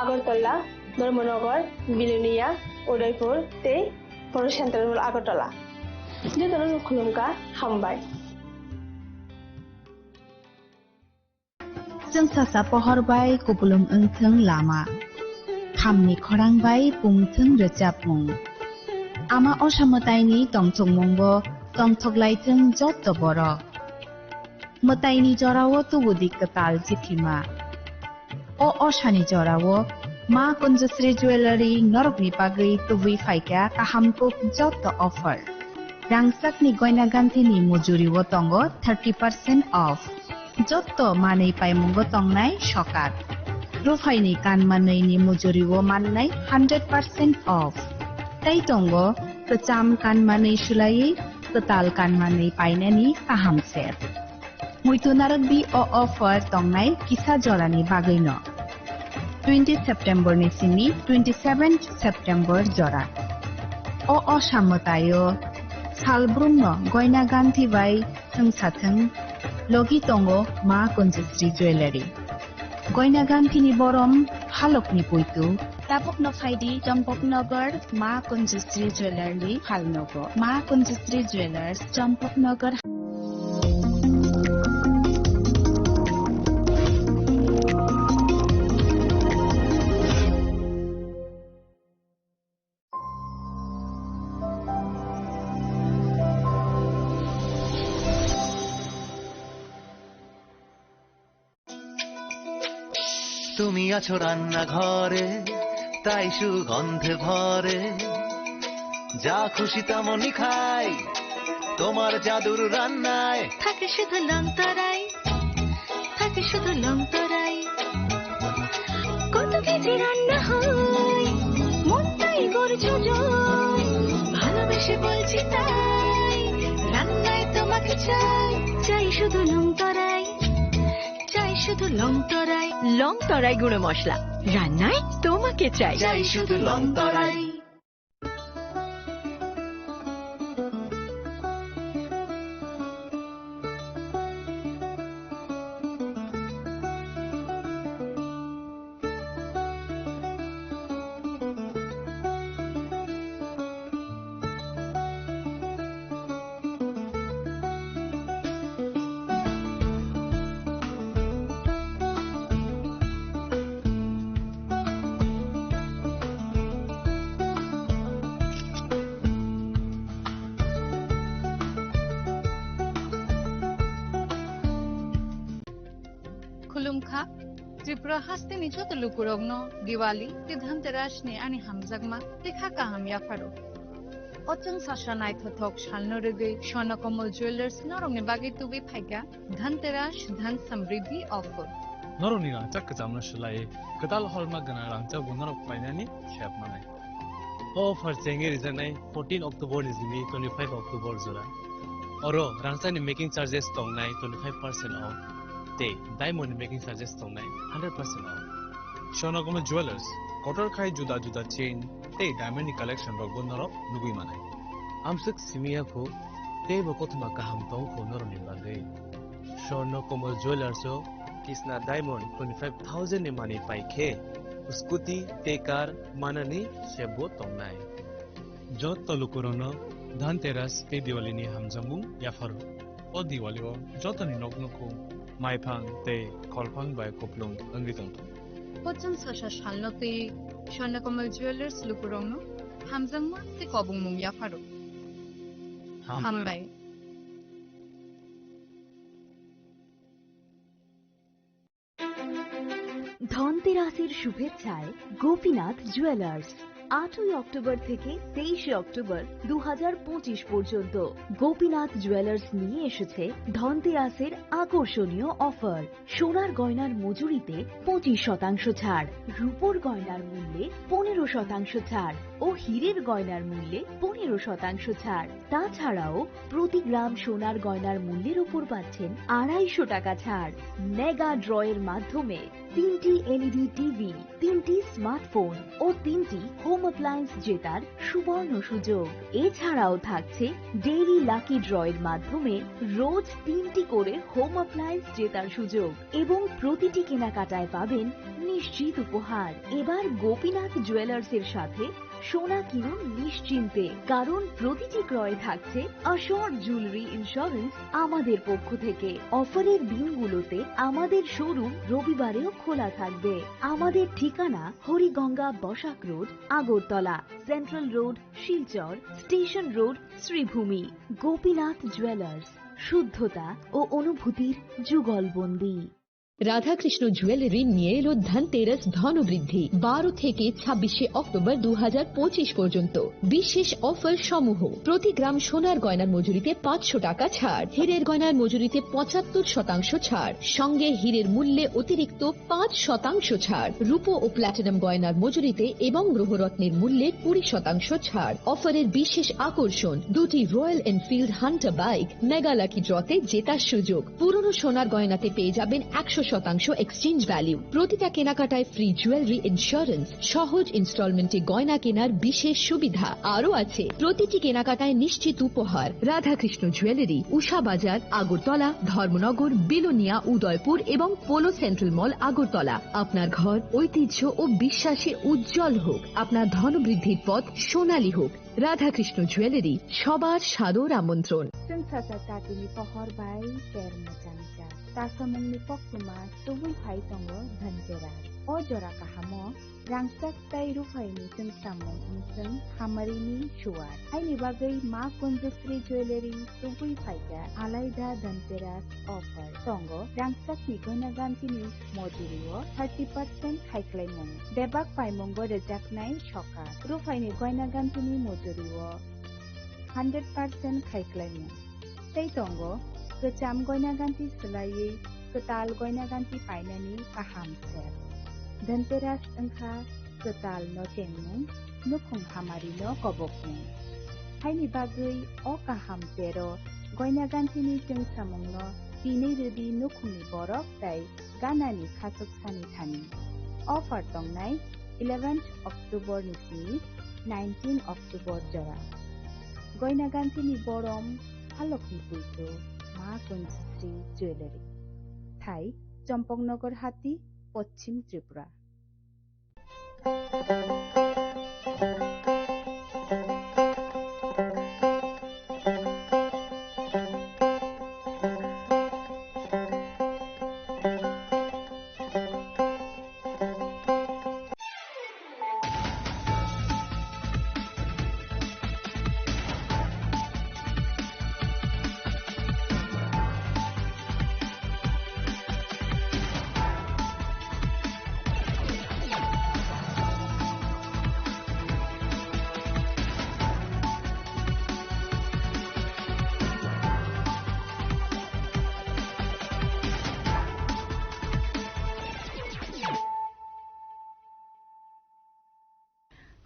আগরতলা, ধর্মনগর, বিলোনিয়া, উদয়পুর, তে बर' सेन्ट्रेल আগরতলা जों खुलुमगा हामबाय जों सासा पहरबाय कुबुलुम ओंथों लामा खामनि खरांबाय बुंथों रोजाबमुं आमा असामतायनि तंथंमुंबो तंथगलायथों जत बर' मोतायनि जरावो तुबुदि कताल जिथिमा असानि जरावो मा कुंजश्री ज्वेलारि नरकनि बागै तुबुई फायका काहामको जत अफार रांसाकनि गयना गान्थिनि मुजुरिवो तंगो 30% अफ जत मानै पाइमुंगो तंनाय सकात रुफाइनि कानमानैनि मुजुरिवो माननाय 100% अफ ताई तंगो कचाम कानमानै सुलायै कताल कानमानै पाइनानि काहाम सेर मुइतुनारक बि अफार तंनाय किसा जरानि बागैनो 20 सेप्टेम्बर निसिनि 27 सेप्टेम्बर जरा असामतायो सालब्रुमनो गयना गान्थि बाय थोंसाथों लगी तंगो मा कुंजश्री ज्वेलारि गयना गान्थिनि बरम हालकनि पुइतु तापकनो फाइदि चम्पकनगर मा कुंजश्री ज्वेलारि हालनगो मा कुंजश्री ज्वेलर्स चम्पकनगर তুমি আছো রান্না ঘরে তাই সুগন্ধে ভরে যা খুশি তেমনই খাই তোমার জাদুর রান্নায় থাকে শুধু লংতরাই থাকে শুধু লংতরাই কত কেজি রান্না হয় মনটাই করছো জয় ভালোবেসে বলছি তাই রান্নায় তোমাকে চাই চাই শুধু লংতরাই শুধু লংতরাই লংতরাই গুঁড়ো মশলা রান্নায় তোমাকে চাই চাই শুধু লংতরাই खुलुमखा त्रिपुरा हास्ते निचो तलुकुरगनो दिवाली ते धनतेरस ने आनि हामजागमा देखा काहाम याफारो अचंग साशा नायथथक शालनो रेगै स्वर्णकमल ज्वेलर्स नरंगनि बागै तुबि फायगा धनतेरस धन समृद्धि ऑफर नरंनि रांचा कजामना शलाय कदाल हलमा गना रांचा गुनरक फायनानि शेप मानाय ऑफर चेंगे रिजनाय 14 अक्टोबर निजिनि 25 अक्टोबर जरा अरो रांचानि मेकिंग चार्जेस तंनाय 25% ऑफ ते डायमंड मेकिंग चार्जेस तंनाय 100% ऑफ स्वर्णकमल ज्वेलर्स कटर खाय जुदा जुदा चेन ते डायमंड कलेक्शन रग गुनरक लुगै मानाय आमसक सिमियाखौ ते बकथमा काहाम तंग खौ नरनि बागै स्वर्णकमल ज्वेलर्स किसना डायमंड 25,000 ने मानी पाइखे स्कूटी ते कार माननी शेबो तंनाय जत तलुकुरनो धनतेरस ते दिवालीनि हामजामुं याफारो ओ दिवालीओ जतनि नगनखौ माइफां ते खलफां बाय कपलुं अंगितंग पचन साशा शालनते स्वर्णकमल ज्वेलर्स लुकुरंनो हामजांमा ते कबुंमुं याफारो हामबाय ধনতেরাসের শুভেচ্ছায় গোপীনাথ জুয়েলার্স 8 অক্টোবর থেকে 23 অক্টোবর 2025 পর্যন্ত গোপীনাথ জুয়েলার্স নিয়ে এসেছে ধনতেরাসের আকর্ষণীয় অফার সোনার গয়নার মজুরিতে 25% ছাড় রূপোর গয়নার মূল্যে 15% ছাড় ও হীরের গয়নার মূল্যে 15% ছাড় তাছাড়াও প্রতি গ্রাম সোনার গয়নার মূল্যের উপর পাচ্ছেন 250 টাকা ছাড় মেগা ড্রয়ের মাধ্যমে 3টি এলইডি টিভি 3টি স্মার্টফোন ও 3টি হোম অ্যাপ্লায়েন্স জেতার সুবর্ণ সুযোগ এছাড়াও থাকছে ডেইলি লাকি ড্রয়ের মাধ্যমে রোজ 3টি করে হোম অ্যাপ্লায়েন্স জেতার সুযোগ এবং প্রতিটি কেনাকাটায় পাবেন নিশ্চিত উপহার। এবার গোপীনাথ জুয়েলার্সের সাথে সোনা কিনুন নিশ্চিন্তে, কারণ প্রতিটি ক্রয়ে থাকছে অ্যাশোর্ড জুয়েলারি ইন্স্যুরেন্স আমাদের পক্ষ থেকে। অফারের দিনগুলোতে আমাদের শোরুম রবিবারেও খোলা থাকবে। আমাদের ঠিকানা Hariganga Basak road, Agartala, central road, Silchar, station road, Sribhumi. Gopinath jewellers, শুদ্ধতা ও অনুভূতির যুগলবন্দী। রাধাকৃষ্ণ জুয়েলারি নিয়ে এলো ধনতেরাস ধনবৃদ্ধি 12 থেকে 26 অক্টোবর 2025 পর্যন্ত। বিশেষ অফার সমূহ: প্রতি গ্রাম সোনার গয়নার মজুরিতে 500 টাকা ছাড়, হীরের গয়নার মজুরিতে 75% ছাড়, সঙ্গে হীরের মূল্যে অতিরিক্ত 5% ছাড়, রূপো ও প্ল্যাটিনাম গয়নার মজুরিতে এবং গ্রহরত্নের মূল্যে 20% ছাড়। অফারের বিশেষ আকর্ষণ: দুটি Royal Enfield Hunter bike mega lucky ড্রতে জেতার সুযোগ। পুরনো সোনার গয়নাতে পেয়ে যাবেন 100% এক্সচেঞ্জ ভ্যালু। প্রতিটা কেনাকাটায় ফ্রি জুয়েলারি ইন্স্যুরেন্স, সহজ ইনস্টলমেন্টে গয়না কেনার বিশেষ সুবিধা আরও আছে। প্রতিটি কেনাকাটায় নিশ্চিত উপহার। রাধাকৃষ্ণ জুয়েলারি, উষা বাজার, আগরতলা, ধর্মনগর, বিলোনিয়া, উদয়পুর এবং পোলো সেন্ট্রাল মল, আগরতলা। আপনার ঘর ঐতিহ্য ও বিশ্বাসে উজ্জ্বল হোক, আপনার ধনবৃদ্ধির পথ সোনালী হোক। রাধাকৃষ্ণ জুয়েলারি, সবার সাদর আমন্ত্রণ। Tatini pohor bai termo canca. Tasamungni pokuma tubui phai tongo dhanteras. O jora kahamo rangsak tai rufaini sing samung unsung hamarini shuar. Haini bagai ma Kunjasri jewelry tubui phaika alaida dhanteras offer. Tongo rangsak ni gona gantini mojurio 30% haiklaimung. Bebak paimungo rejaknai shokar. Rufaini gona gantini mojurio 100% haiklaimung. Tei tongo kecam goina ganti selai ketal goina ganti painani kaham ser. Dhanteras engkha ketal no cengmung nukhung hamari no kobokmung. Haini bagai o kaham sero goina ganti ni jeng samung no tini redi nukhungni borok tai ganani khasok sani thani. Offer tongnai 11th October nisini 19 October jora. Goina ganti ni borom Halokni Puito, Ma Kunjasri Jewelry. Thai, Champongnagar Hati, Poschim Tripura.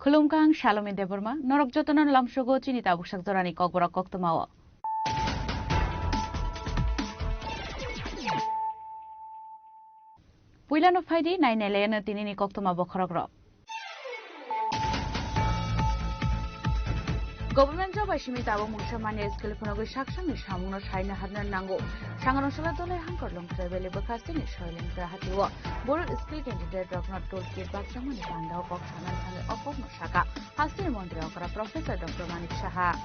Khulumkang Shalom Deborma, Norok Jotonan Lamshogo Chinita Bushak Dorani Kokbora Koktomawa. Puilano Faidi, 9 Elena Tinini Koktoma Bokrogro. Government job by Shimita Mushamani Skilipono Shakshan is Hamuno Shina Hadnan Nango. Shangaron Salatole Hankorlum available casting is showing the Hatiwa. Boro skill candidate of not told kid back someone and of Oksana and of Shaka. Hastin Montreal Professor Dr. Manik Shaha.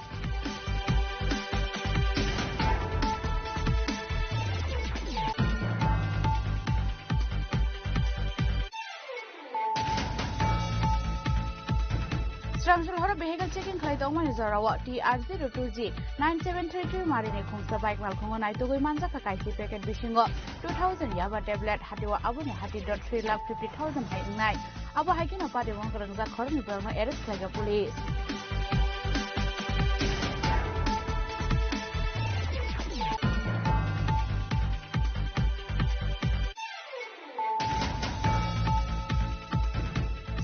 Strangel Hora Behavior Checking Klaidoma is our TR02G 9733 Marine Kunsa Bike Malkongo Naitogo Manzaka Kaisi Packet Bishingo 2000 Yaba tablet Hatiwa Abune Hati.3 lakh 50,000 hiking night. Aba hiking a party one Karanga Korni Burma Eris like a police.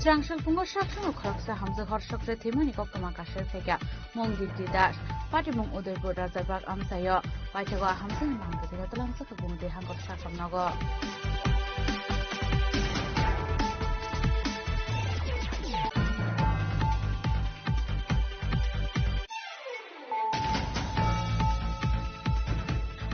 Strangel Pungo Shakshan of Kroksa Hamza Horshok Timani Kokoma Kasher Feka Mongdi Dash Party Mong Uday Goda Zabak Amsayo Waitawa Hamzin Manga the Lansa Bunde Hangor Shakam Nago.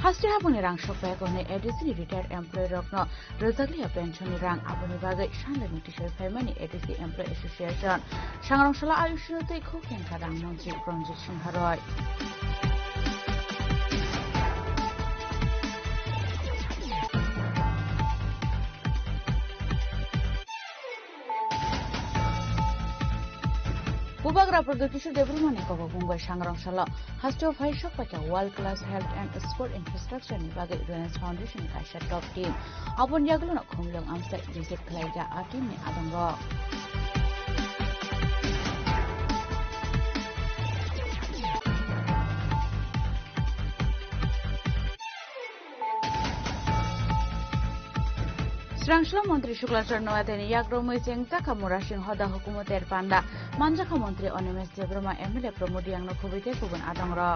Hasti habuni rang sokpai kone ADC retired employee rokno rozaglia pension rang abuni bagai shanle mutisher family ADC employee association sangrong sala ayushrote khoken kadang mantri Ranjit Singh Roy Bubagra Production Development ko bungbai sangrong sala Hastio Faishok pata world class health and sport infrastructure ni bagai Renaissance Foundation ka sha top team abon yaglo na khomlong amsa visit khlaida atim ni abangro Srangshala Mantri Shuklachar Noateni Yagro Muising Takamura Singh Hoda Hukumoter Panda Manjaka Mantri Onimes Debroma MLA Promodi Yang Nokubite Kubun Adangro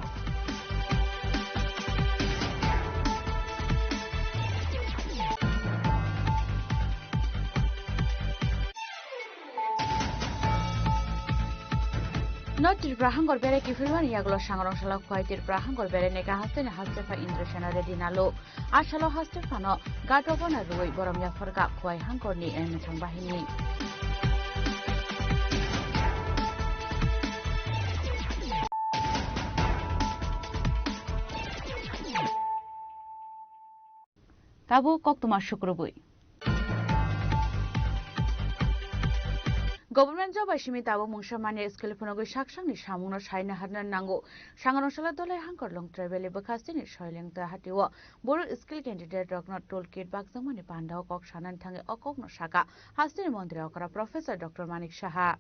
Notir Brahangor Bere Kifilwani Yaglo Sangrong Shala Kwaitir Brahangor Bere Neka Hasten Hastefa Indrashana Redinalo Ashalo Hastefano Gatopona Rui Borom Yafarga Kwai Hangorni Emitang Bahini Tabu Koktuma Shukrubui Government job ashimi tabo mungsha mane skill phonogo shaksang ni samungno saina hadna nango sangrong sala dolai hangkor long travel bakasti ni soileng ta hatiwo bor skill candidate rokno toolkit baksang mane pandao kok sanan thange okok no saka hasti mantri okara Professor Dr. Manik Saha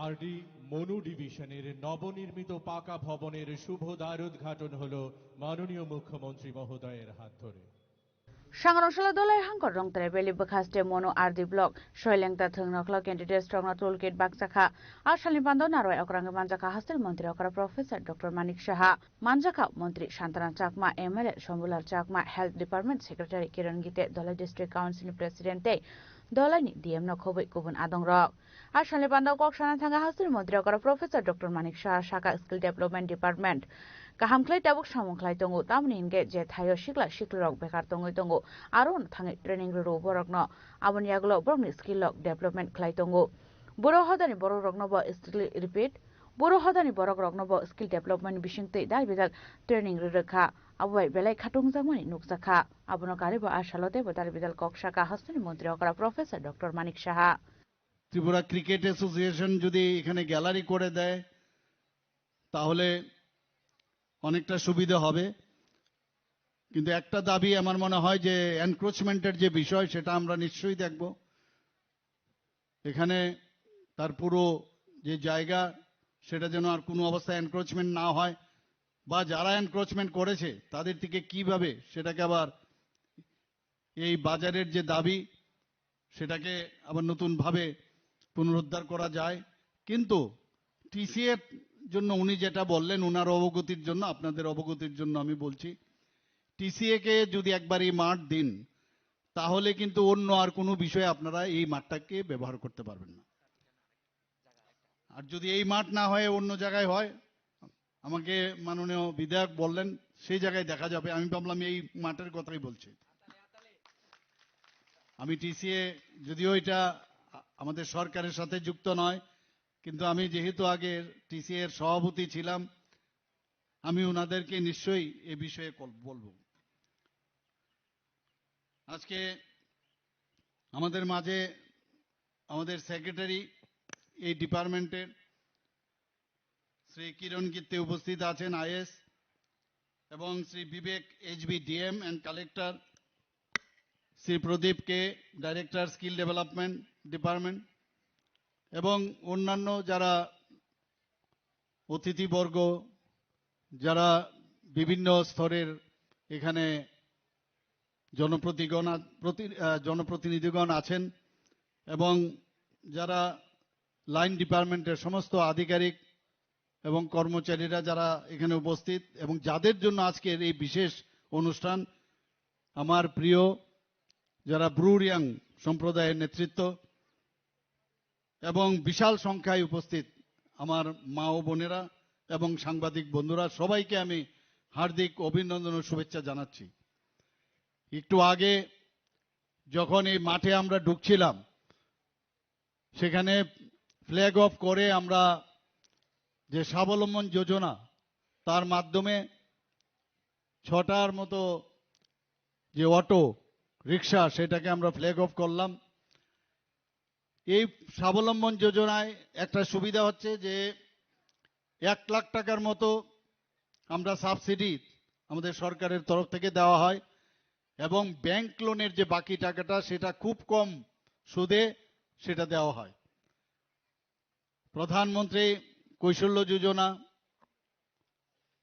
RD Manu ডিভিশনের নবনির্মিত পাকা ভবনের শুভ দ্বারোদ্ঘাটন হলো মাননীয় মুখ্যমন্ত্রী মহোদয়ের হাত ধরে Sangroshala dolai hangkor rong travel bakaste mono RD block soileng ta thungnoklo candidate strongna toolkit baksakha ashali bando naroi okrang manjaka hastel mantri okara Professor Dr. Manik Saha manjaka mantri Shantana Chakma MLA Shombular Chakma Health Department Secretary Kiran Gite dolai District Council President te dolai ni DM no khoboi kubun adongrok ashali bando kok sana thanga hastel mantri okara Professor Dr. Manik Saha Shaka Skill Development Department Kahamklai tabuk samungklai tongo tamni inge je thayo sikla siklorok bekar tongoi tongo aron thangai training ro borokno abon yaglo borokni skill lok development khlai tongo boro hodani borok rokno bo skill repeat boro hodani borok rokno bo skill development bisingte dal bidal training ro rakha abai belai khatung jamani nukjakha abono karibo ashalote bodar bidal kokshaka hastani mantri okara Professor Dr. Manik Saha Tripura cricket association যদি এখানে gallery করে দেয় তাহলে অনেকটা সুবিধা হবে কিন্তু একটা দাবি আমার মনে হয় যে এনক্রোচমেন্টের যে বিষয় সেটা আমরা নিশ্চয়ই দেখব এখানে তার পুরো যে জায়গা সেটা যেন আর কোনো অবস্থায় এনক্রোচমেন্ট না হয় বা যারা এনক্রোচমেন্ট করেছে তাদের থেকে কিভাবে সেটাকে আবার এই বাজারের যে দাবি সেটাকে আবার নতুন ভাবে পুনরুদ্ধার করা যায় কিন্তু টিসিএর জন্য উনি যেটা বললেন উনার অবগতির জন্য আপনাদের অবগতির জন্য আমি বলছি টিসিএ কে যদি একবার এই মাঠ দিন তাহলে কিন্তু অন্য আর কোনো বিষয়ে আপনারা এই মাঠটাকে ব্যবহার করতে পারবেন না আর যদি এই মাঠ না হয় অন্য জায়গায় হয় আমাকে মাননীয় বিধায়ক বললেন সেই জায়গায় দেখা যাবে আমি ভাবলাম এই মাঠের কথাই বলছি আমি টিসিএ যদিও এটা আমাদের সরকারের সাথে যুক্ত নয় কিন্তু আমি যেহেতু আগে টিসিএ এর সভাপতি ছিলাম আমি ওনাদেরকে নিশ্চয়ই এই বিষয়ে বলবো আজকে আমাদের মাঝে আমাদের সেক্রেটারি এই ডিপার্টমেন্টের শ্রী কিরণ গীতে উপস্থিত আছেন আইএস এবং Shri Vivek HB DM and collector Shri Pradeep K director skill development department এবং অন্যান্য যারা অতিথিবর্গ যারা বিভিন্ন স্তরের এখানে জনপ্রতিনিধিগণ আছেন এবং যারা লাইন ডিপার্টমেন্টের সমস্ত আধিকারিক এবং কর্মচারীরা যারা এখানে উপস্থিত এবং যাদের জন্য আজকের এই বিশেষ অনুষ্ঠান আমার প্রিয় যারা ব্রুরিয়াং সম্প্রদায়ের নেতৃত্ব এবং বিশাল সংখ্যায় উপস্থিত আমার মা ও বোনেরা এবং সাংবাদিক বন্ধুরা, সবাইকে আমি হার্দিক অভিনন্দন ও শুভেচ্ছা জানাচ্ছি। একটু আগে যখন এই মাঠে আমরা ঢুকছিলাম, সেখানে ফ্ল্যাগ অফ করে আমরা যে স্বাবলম্বন যোজনা, তার মাধ্যমে 6টার মতো যে অটো রিক্সা, সেটাকে আমরা ফ্ল্যাগ অফ করলাম। এই স্বাবলম্বন যোজনায় একটা সুবিধা হচ্ছে যে 1 লাখ টাকার মতো আমরা সাবসিডি আমাদের সরকারের তরফ থেকে দেওয়া হয় এবং ব্যাংক লোনের যে বাকি টাকাটা সেটা খুব কম সুদে সেটা দেওয়া হয়। প্রধানমন্ত্রী কৌশল্য যোজনা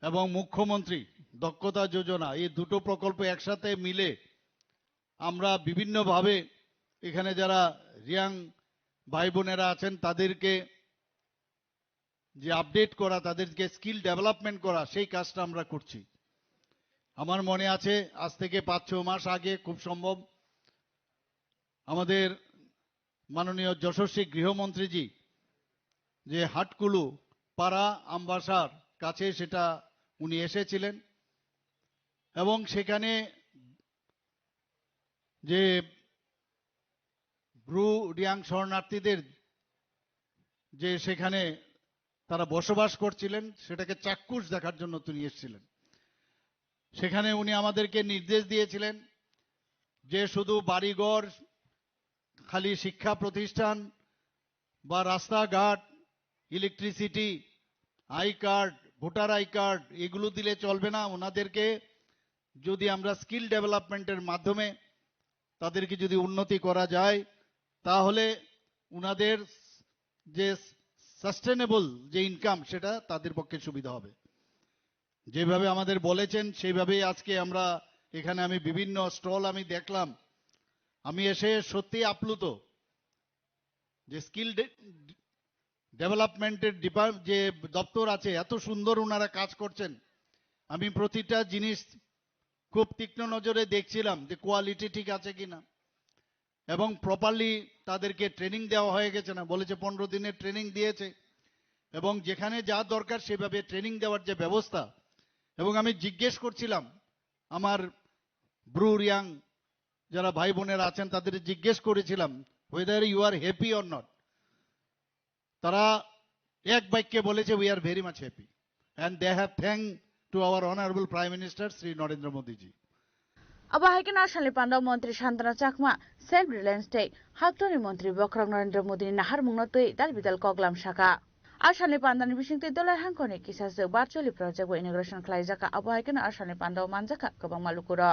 এবং মুখ্যমন্ত্রী দক্ষতা যোজনা, এই দুটো প্রকল্প একসাথে মিলে আমরা বিভিন্নভাবে এখানে যারা রিয়াং ভাই বোনেরা আছেন তাদেরকে যে আপডেট করা, তাদেরকে স্কিল ডেভেলপমেন্ট করা, সেই কাজটা আমরা করছি। আমার মনে আছে আজ থেকে 5-6 মাস আগে খুব সম্ভব আমাদের মাননীয় যশস্বী গৃহমন্ত্রীজি যে হাটকুলু পাড়া আমবাসার কাছে সেটা উনি এসেছিলেন এবং সেখানে যে ব্রু রিয়াং শরণার্থীদের যে সেখানে তারা বসবাস করছিলেন সেটাকে চাক্ষুষ দেখার জন্য তিনি এসেছিলেন। সেখানে উনি আমাদেরকে নির্দেশ দিয়েছিলেন যে শুধু বাড়িঘর, খালি শিক্ষা প্রতিষ্ঠান বা রাস্তাঘাট, electricity, I card, voter I card এগুলো দিলে চলবে না। ওনাদেরকে যদি আমরা স্কিল ডেভেলপমেন্টের মাধ্যমে তাদেরকে যদি উন্নতি করা যায় তাহলে উনাদের যে সাস্টেনেবল যে ইনকাম সেটা তাদের পক্ষে সুবিধা হবে। যেভাবে আমাদের বলেছেন সেইভাবেই আজকে আমরা এখানে আমি বিভিন্ন স্টল আমি দেখলাম, আমি এসে সত্যি আপ্লুত যে স্কিল ডেভেলপমেন্টের যে দপ্তর আছে এত সুন্দর ওনারা কাজ করছেন। আমি প্রতিটা জিনিস খুব তীক্ষ্ণ নজরে দেখছিলাম যে কোয়ালিটি ঠিক আছে কিনা এবং প্রপারলি তাদেরকে ট্রেনিং দেওয়া হয়ে গেছে না। বলেছে 15 দিনের ট্রেনিং দিয়েছে এবং যেখানে যা দরকার সেভাবে ট্রেনিং দেওয়ার যে ব্যবস্থা। এবং আমি জিজ্ঞেস করছিলাম আমার ব্রু রিয়াং যারা ভাই বোনেরা আছেন তাদের জিজ্ঞেস করেছিলাম whether you are happy or not, তারা এক বাক্যে বলেছে we are very much happy and they have thanked to our honorable Prime Minister Sri Narendra Modi ji. Abahaken Ashanli Panda Mantri Shantana Chakma, Self Reliance Day, Haktoni Mantri Bokrang Narendra Modi Nahar Mungnotoi, Dalbidal Koglam Shaka. Ashanli Panda Nibishing Dollar Hankoni Kisas Barcholi Project Integration Klaizaka, Abahaken Ashanli Panda Manzaka, Kabang Malukuro.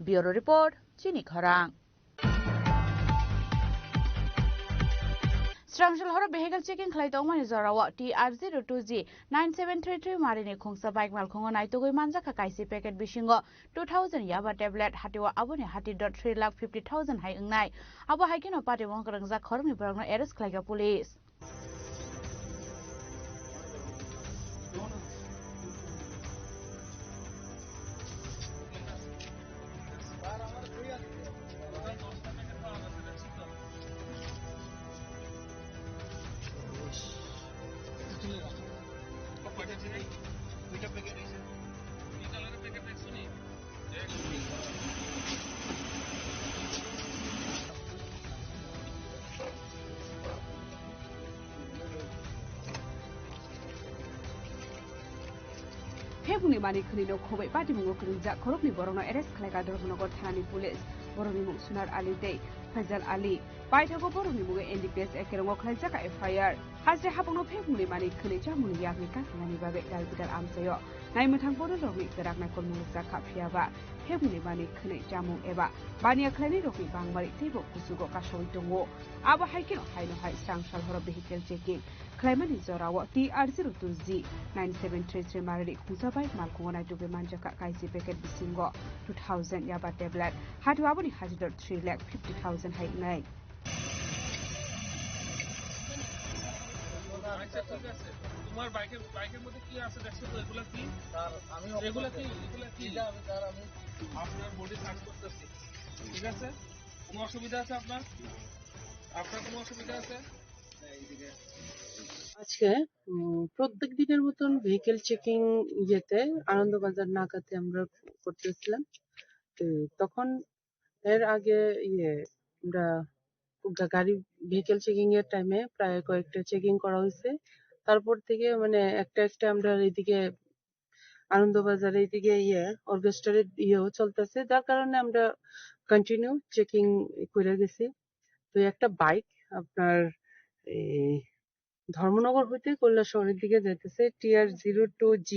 Bureau Report, Chini Korang. Strangshal Horo Vehicle Checking Klaitoma is Arawa TR02G 9733 Marine Kungsa Bike Malkongo Naitogoi Manzaka Kaisi Packet Bishingo 2000 Yaba Tablet Hatiwa Abone Hati.350,000 High Nai. Aba Hiking of Party Wonkarangza Kormi Burger Eres Klaga Police. Hebuni mani khuni no khobai pati mungo kurunja khorokni borongno arrest khalaiga Dharmanagar thanani police borongni mung Sunar Ali Dei Fazal Ali paithago borongni mungo NDPS ekerongo khlaijaka FIR hasre habongno hebuni mani khuni chamuni yakni kakhani babe dalbidal amsayo naimthang bororogni terakna kolmung jaka phiaba hebuni mani khuni chamung eba bania khlani rokni bangmari teibo kusugo kasoi tongo aba haikeno haino hai Strangshal Horo Vehicle Checking Klaimani Zorawa TR02G 9733 Mariri Khusabai Malkongo Naitobe Manjaka Kaisi Packet Bisingo 2000 Yaba Tablet Hatuaboni Haji.350,000 High Nai. তোমার বাইকের মধ্যে কি আছে দেখছো তো এগুলা কি sir আমি এগুলা কি আপনার বডি সার্চ করতেছি ঠিক আছে কোনো অসুবিধা আছে আপনার? আপনার কোনো অসুবিধা আছে? আজকে প্রত্যেক দিনের মতন ভেহিকেল চেকিং ইয়েতে আনন্দবাজার নাকাতে আমরা করতেছিলাম। তো তখন এর আগে আমরা গাড়ি ভেহিকেল চেকিং এর টাইমে প্রায় কয়েকটা চেকিং করা হয়েছে। তারপর থেকে মানে একটা একটা আমরা এইদিকে আনন্দবাজার এইদিকে অর্কেস্ট্রারের ইয়েও চলতেছে, যার কারণে আমরা কন্টিনিউ চেকিং করে গেছি। তো একটা বাইক আপনার এই ধর্মনগর হইতে কৈলাসহরের দিকে যাইতেছে, TR02G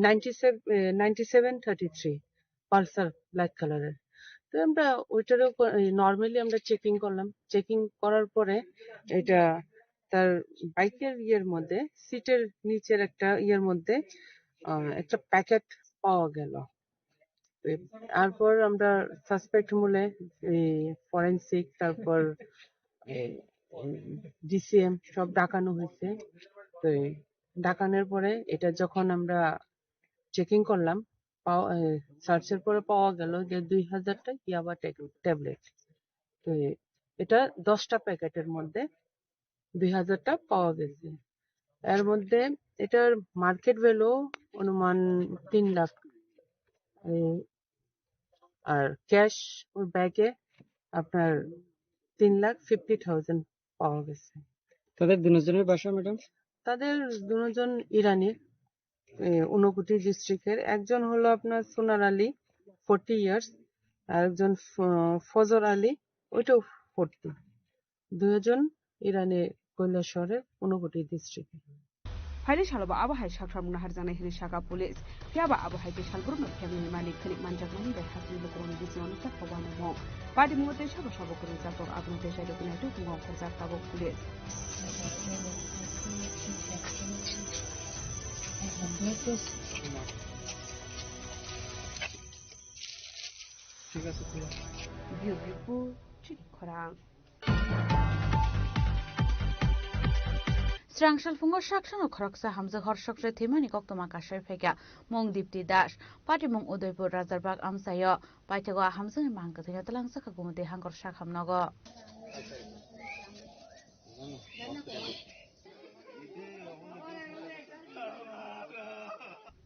9733 পালসার ব্ল্যাক কালারের। তো আমরা ওইটারও নর্মালি আমরা চেকিং করলাম। চেকিং করার পরে এটা তার বাইকের মধ্যে সিটের নিচের একটা মধ্যে একটা প্যাকেট পাওয়া গেল। তারপর আমরা সাসপেক্ট মূলে ফরেনসিক তারপর DCM সব ডাকানো হয়েছে। তো ডাকানোর পরে এটা যখন আমরা চেকিং করলাম, সার্চের পরে পাওয়া গেল যে 2000টা ইয়াবা ট্যাবলেট। তো এটা 10টা প্যাকেটের মধ্যে 2000টা পাওয়া গেছে। এর মধ্যে এটার মার্কেট ভ্যালু অনুমান 3 লাখ, আর ক্যাশ ওর ব্যাগে আপনার 3,50,000 পাওয়া গেছে। তাদের দুজনের বাসা ম্যাডাম? তাদের দুজন ইরানি, ঊনকোটি ডিস্ট্রিক্টের। একজন হলো আপনার সোনার আলী 40 ইয়ার্স, আর একজন ফজর আলী ওইটাও 40। দুজন ইরানি কৈলাসহরের Unakoti district. Haili shalaba abahai shakram na harjana hini shaka police fiaba abahai ke shalbrum na family mani khani manjak mani be hasni lokon bisyon ta pawano mo padi mote shaba shaba kuru zakor abno te shaido kuna tu kungo khorza tabo police ঠিক আছে beautiful chik khorang Strangshal fungo shakshan khoroksa hamza horshokre thimani koktoma kashay phega mong dipti dash pati mong udaipur razarbag amsayo paitego hamza ni mangka thina talangsa ka gumde hangor shakham nogo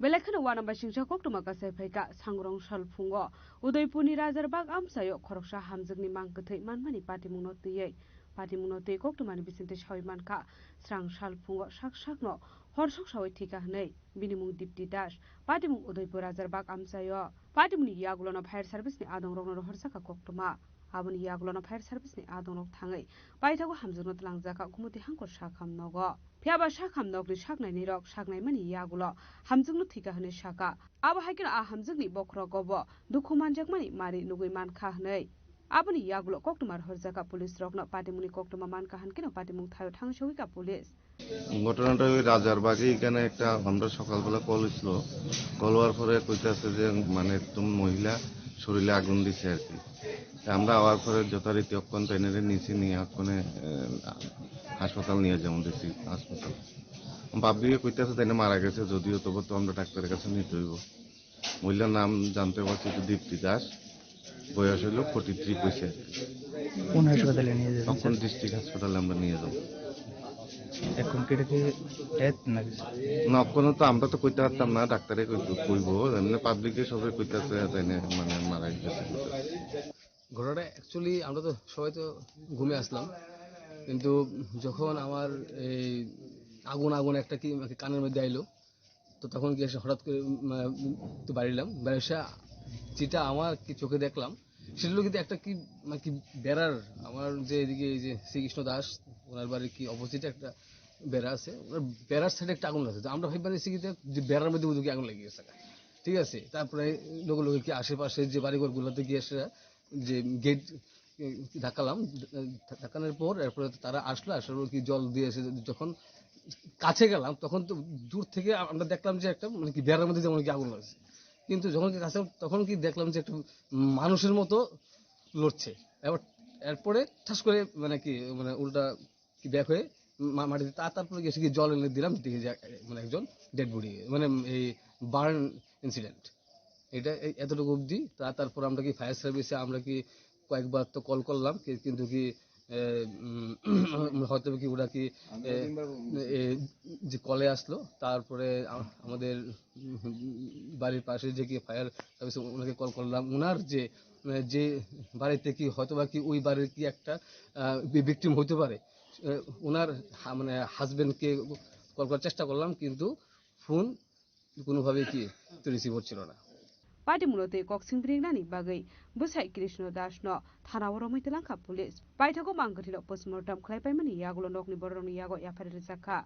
Belakhan wana basingsa koktoma kasay phega sangrong shal fungo udaipurni razarbag amsayo khoroksa hamzagni mangka thai manmani pati mong notiye Pati munote koktumani bisinte shawaimanka srang shal fungo shakno horshok shawai thika hnei binimung dipti dash pati mung udaipur razarbag amsayo pati muni yagulona fire service ni adong rogno horsaka koktuma aboni yagulona fire service ni adong rog thangai paithago hamjugno tlangjaka gumuti hangkor shakham nogo phiaba shakham nogri shaknai ni rok shaknai mani yagulo hamjugno thika hnei shaka aba haikena a hamjugni bokro gobo dukhu manjakmani mari nugui mankha hnei Aboni yagulo koktumar horjaka police rokno patimuni koktuma mankahan keno patimung thayo thangshogika police ঘটনাটা ওই রাজারবাগে এখানে একটা আমরা সকালবেলা call ছিল, call হওয়ার পরে কইতাছে যে মানে একদম মহিলা শরীরে আগুন দিছে আর কি। আমরা আওয়ার পরে যথারীতি কন্টেইনারের নিচে নিয়ে ওখানে হাসপাতাল নিয়ে যেমন দিছি হাসপাতাল বাবদিকে কইতাছে তাই মারা গেছে, যদিও তবু তো আমরা ডাক্তারের কাছে নিতে হইব। মহিলার নাম জানতে পারছি তো দীপ্তি দাস, বয়স হইল 43 কইছে। কোন হাসপাতালে নিয়ে যাবেন? তখন ডিস্ট্রিক্ট হাসপাতালে আমরা নিয়ে যাব। এখন কেটে কি ডেথ নাকি? না কোনো তো আমরা তো কইতে পারতাম না, ডাক্তারে কইব, এমনি পাবলিকে সবাই কইতাছে তাই মানে মারা গেছে। ঘটনাটা অ্যাকচুয়ালি আমরা তো সবাই তো ঘুমিয়ে আসলাম, কিন্তু যখন আমার এই আগুন একটা কি কানের মধ্যে আইলো, তো তখন কি এসে হঠাৎ করে তো বাড়িলাম, বাড়ি এসে যেটা আমার কি চোখে দেখলাম সেটা হলো কিন্তু একটা কি মানে কি বেড়ার, আমার যে এদিকে এই যে শ্রীকৃষ্ণ দাস ওনার বাড়ির কি অপোজিটে একটা বেড়া আছে, ওনার বেড়ার সাইডে একটা আগুন আছে। আমরা ভাই বানিয়েছি যে বেড়ার মধ্যে বুঝি আগুন লেগে গেছে, ঠিক আছে। তারপরে লোকে কি আশেপাশে যে বাড়িঘরগুলোতে গিয়ে এসে যে গেট ধাক্কানোর পর এরপরে তারা আসার কি জল দিয়ে এসে যখন কাছে গেলাম তখন তো দূর থেকে আমরা দেখলাম যে একটা মানে কি বেড়ার মধ্যে যেমন কি আগুন লাগছে, কিন্তু যখন কাছে তখন কি দেখলাম যে একটা মানুষের মতো লড়ছে। এরপরে ঠাস করে মানে কি মানে উল্টা কি ব্যাক হয়ে মাটিতে তারপরে গেছে কি জল এনে দিলাম, দেখি যে মানে একজন ডেড বডি, মানে এই বার্ন ইনসিডেন্ট, এটা এতটুকু অবধি। তারপর আমরা কি ফায়ার সার্ভিসে আমরা কি কয়েকবার তো কল করলাম, কিন্তু কি হয়তো কি ওরা কি যে কলে আসলো, তারপরে আমাদের বাড়ির পাশে যে কি ফায়ার সার্ভিস ওনাকে কল করলাম, ওনার যে বাড়িতে কি হয়তো বা কি ওই বাড়ির কি একটা ভিকটিম হতে পারে, ওনার মানে হাজবেন্ডকে কল করার চেষ্টা করলাম, কিন্তু ফোন কোনোভাবে কি রিসিভ হচ্ছিল না। पार्टीमुलते कक्सिं ब्रिंगनानि बागै बुसाइ Krishna दासनो थानावरो मैतलांखा police बाइथाको मांगथिलो post-mortem खलाइपाइमानि यागुलो नकनि बररनि यागो याफारि जाखा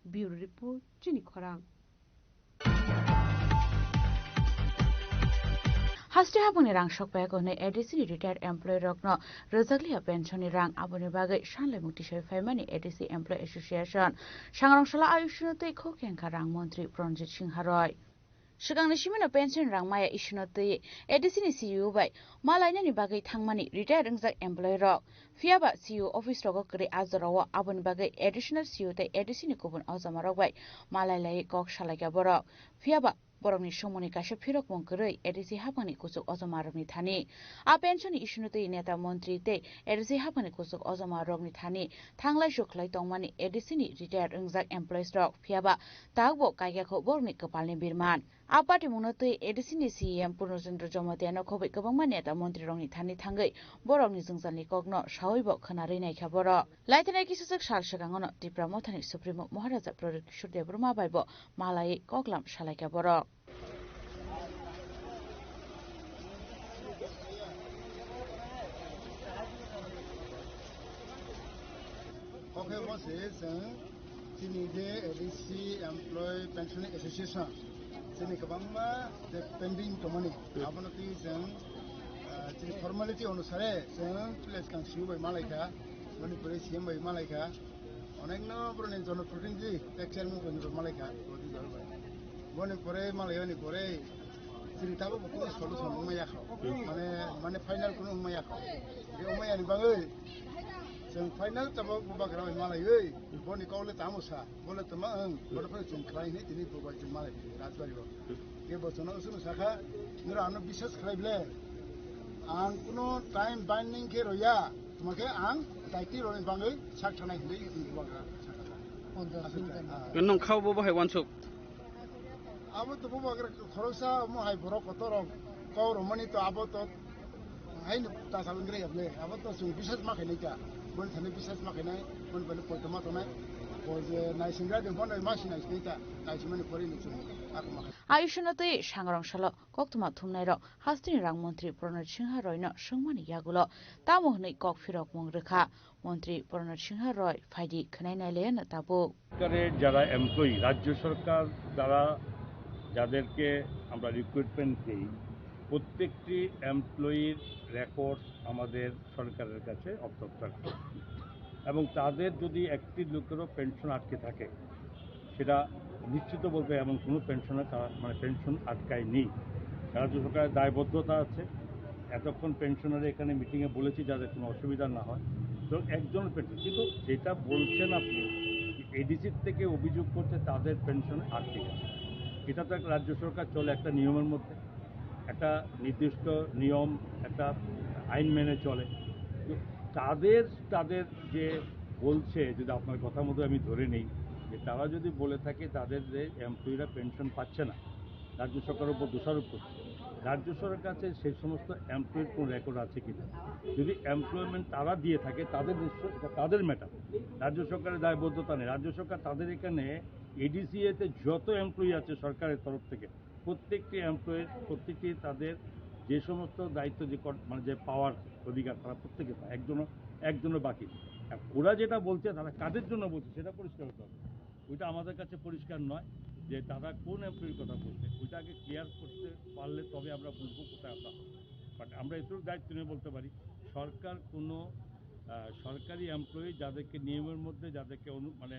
bureau report चिनि खरां हास्टे हाबुंनि रां सकपायागोनै एडिसि रिटायार्ड एमप्लय रकनो रोजाग्लिया पेन्सननि रां आबुनि बागै सानलाय मुक्ति सयफाइमानि एडिसि एमप्लय एसोसिएशन सांग्रांशाला आयुष्यनतै खोखेंखा रां मन्त्री प्रनजित सिंह रय सिगांनि सिमानो पेन्सन रां माया इस्युनतै एडिसिनि सिइओ बाय मालायनानि बागै थांमानि रिटायार्ड रोंजाक एमप्लय रक फियाबा सिइओ अफिस रगो करै आजराव आबुनि बागै एडिशनल सिइओ तै एडिसिनि गुबुन अजामारक बाय मालायलाय कक सालायगा बरक फियाबा बरकनि समनि कासे फिरक मंकरै एडिसि हाफांनि कुसुक अजमारकनि थानि आ पेन्सननि इस्युनतै नेता मन्त्री तै एडिसि हाफांनि कुसुक अजमारकनि थानि थांलाय सुखलाय तंमानि एडिसिनि रिटायार्ड रोंजाक एमप्लयस रक फियाबा तागबो कायगाखौ बरकनि कपालनि बिरमान आ पार्टी मुनतै एडिसिनि सीएम पूर्णचन्द्र जमतियानो खबै गोबांमा नेता मन्त्री रंनि थानि थांगै बरकनि जोंजालनि कगनो सावैबो खोनारै नायखा बरक लाइथानाय किसुसक साल सिगाङनो Tripura मथानि supremo Maharaja Pradeep Kishore Debbarma बायबो मालायै कगलाम सालायका Barak Okay, what's this? Sini je edisi employee pension association. Sini kabangma the pending tomani. Apa nanti sen sini formality onusare sen tulis kan siu by Malaika, mani puri siam by Malaika. Onek no puri jono protein texture mu kan Malaika. Mani puri Malaya ni puri sini tahu buku solution umaya kau. Mane final kuno umaya kau. Dia umaya ni bangai. जों final तब बुबाग्रा मालायै बनि कावले तामुसा बोले तमा बडफोर जों खालायने दिनै बुबाय जों मालाय राजबारियाव बे बचनाव जों साखा नोरा आनो बिसास खालायब्ले आं कुनो टाइम बाइन्डिं के रया तुमके आं दायति रनि बाङै साक थानाय हिलै बुबाग्रा नों खाव बाहाय वानसुक आबो तो बुबाग्रा खरसा मोहाय बर कतर काव रमनि तो आबो तो हाइन तासालंग्रे याबले आबो तो जों बिसास माखायनाय का बन थाने बिसास माखायनाय बन बन पयतमा तनाय बजे नायसिंग्रा देफन मासि नायसिंता नायसिमानि फरिनि जों आखमा आयुष्यनतै सांग्रांशाल कक्तमा थुमनाय र हास्तिनि रां मन्त्री प्रनजित सिंह रयनो सोंमानि यागुलो तामोहनै कक फिरक मंग्रेखा मन्त्री प्रनजित सिंह रय फाइदि खनायनायलेन ताबो যারা এমপ্লয়ি রাজ্য সরকার দ্বারা যাদেরকে আমরা রিক্রুটমেন্ট দিই প্রত্যেকটি এমপ্লয়ির রেকর্ডস আমাদের সরকারের কাছে অবগত রাখা এবং তাদের যদি একটি লোকেরও পেনশন আটকে থাকে সেটা নিশ্চিত বলতে এমন কোনো পেনশনের মানে পেনশন আটকায়নি রাজ্য সরকারের দায়বদ্ধতা আছে এতক্ষণ পেনশনার এখানে মিটিংয়ে বলেছি যাদের কোনো অসুবিধা না হয় তো একজন পেনশন কিন্তু যেটা বলছেন আপনি এডিসির থেকে অভিযোগ করতে তাদের পেনশন আটকে গেছে এটা তো একটা রাজ্য সরকার চলে একটা নিয়মের মধ্যে একটা নির্দিষ্ট নিয়ম একটা আইন মেনে চলে তো তাদের যে বলছে যদি আপনার কথা মতো আমি ধরে নেই যে তারা যদি বলে থাকে তাদের যে এমপ্লয়িরা পেনশন পাচ্ছে না রাজ্য সরকারের উপর দোষারোপ করছে রাজ্য সরকারের কাছে সেই সমস্ত এমপ্লয়ির কোনো রেকর্ড আছে কিনা যদি এমপ্লয়মেন্ট তারা দিয়ে থাকে তাদের নিশ্চয় এটা তাদের ম্যাটার রাজ্য সরকারের দায়বদ্ধতা নেই রাজ্য সরকার তাদের এখানে এডিসিএতে যত এমপ্লয়ি আছে সরকারের তরফ থেকে প্রত্যেকটি এমপ্লয়ির প্রত্যেকটি তাদের যে সমস্ত দায়িত্ব যে মানে যে পাওয়ার অধিকার তারা প্রত্যেকে পায় একজনও বাকি ওরা যেটা বলছে তারা কাদের জন্য বলছে সেটা পরিষ্কার হতে হবে ওইটা আমাদের কাছে পরিষ্কার নয় যে তারা কোন এমপ্লয়ির কথা বলছে ওইটা আগে ক্লিয়ার করতে পারলে তবে আমরা বুঝবো কোথায় আমরা বাট আমরা এটুকু দায়িত্ব নিয়ে বলতে পারি সরকার কোনো সরকারি এমপ্লয়ি যাদেরকে নিয়মের মধ্যে যাদেরকে মানে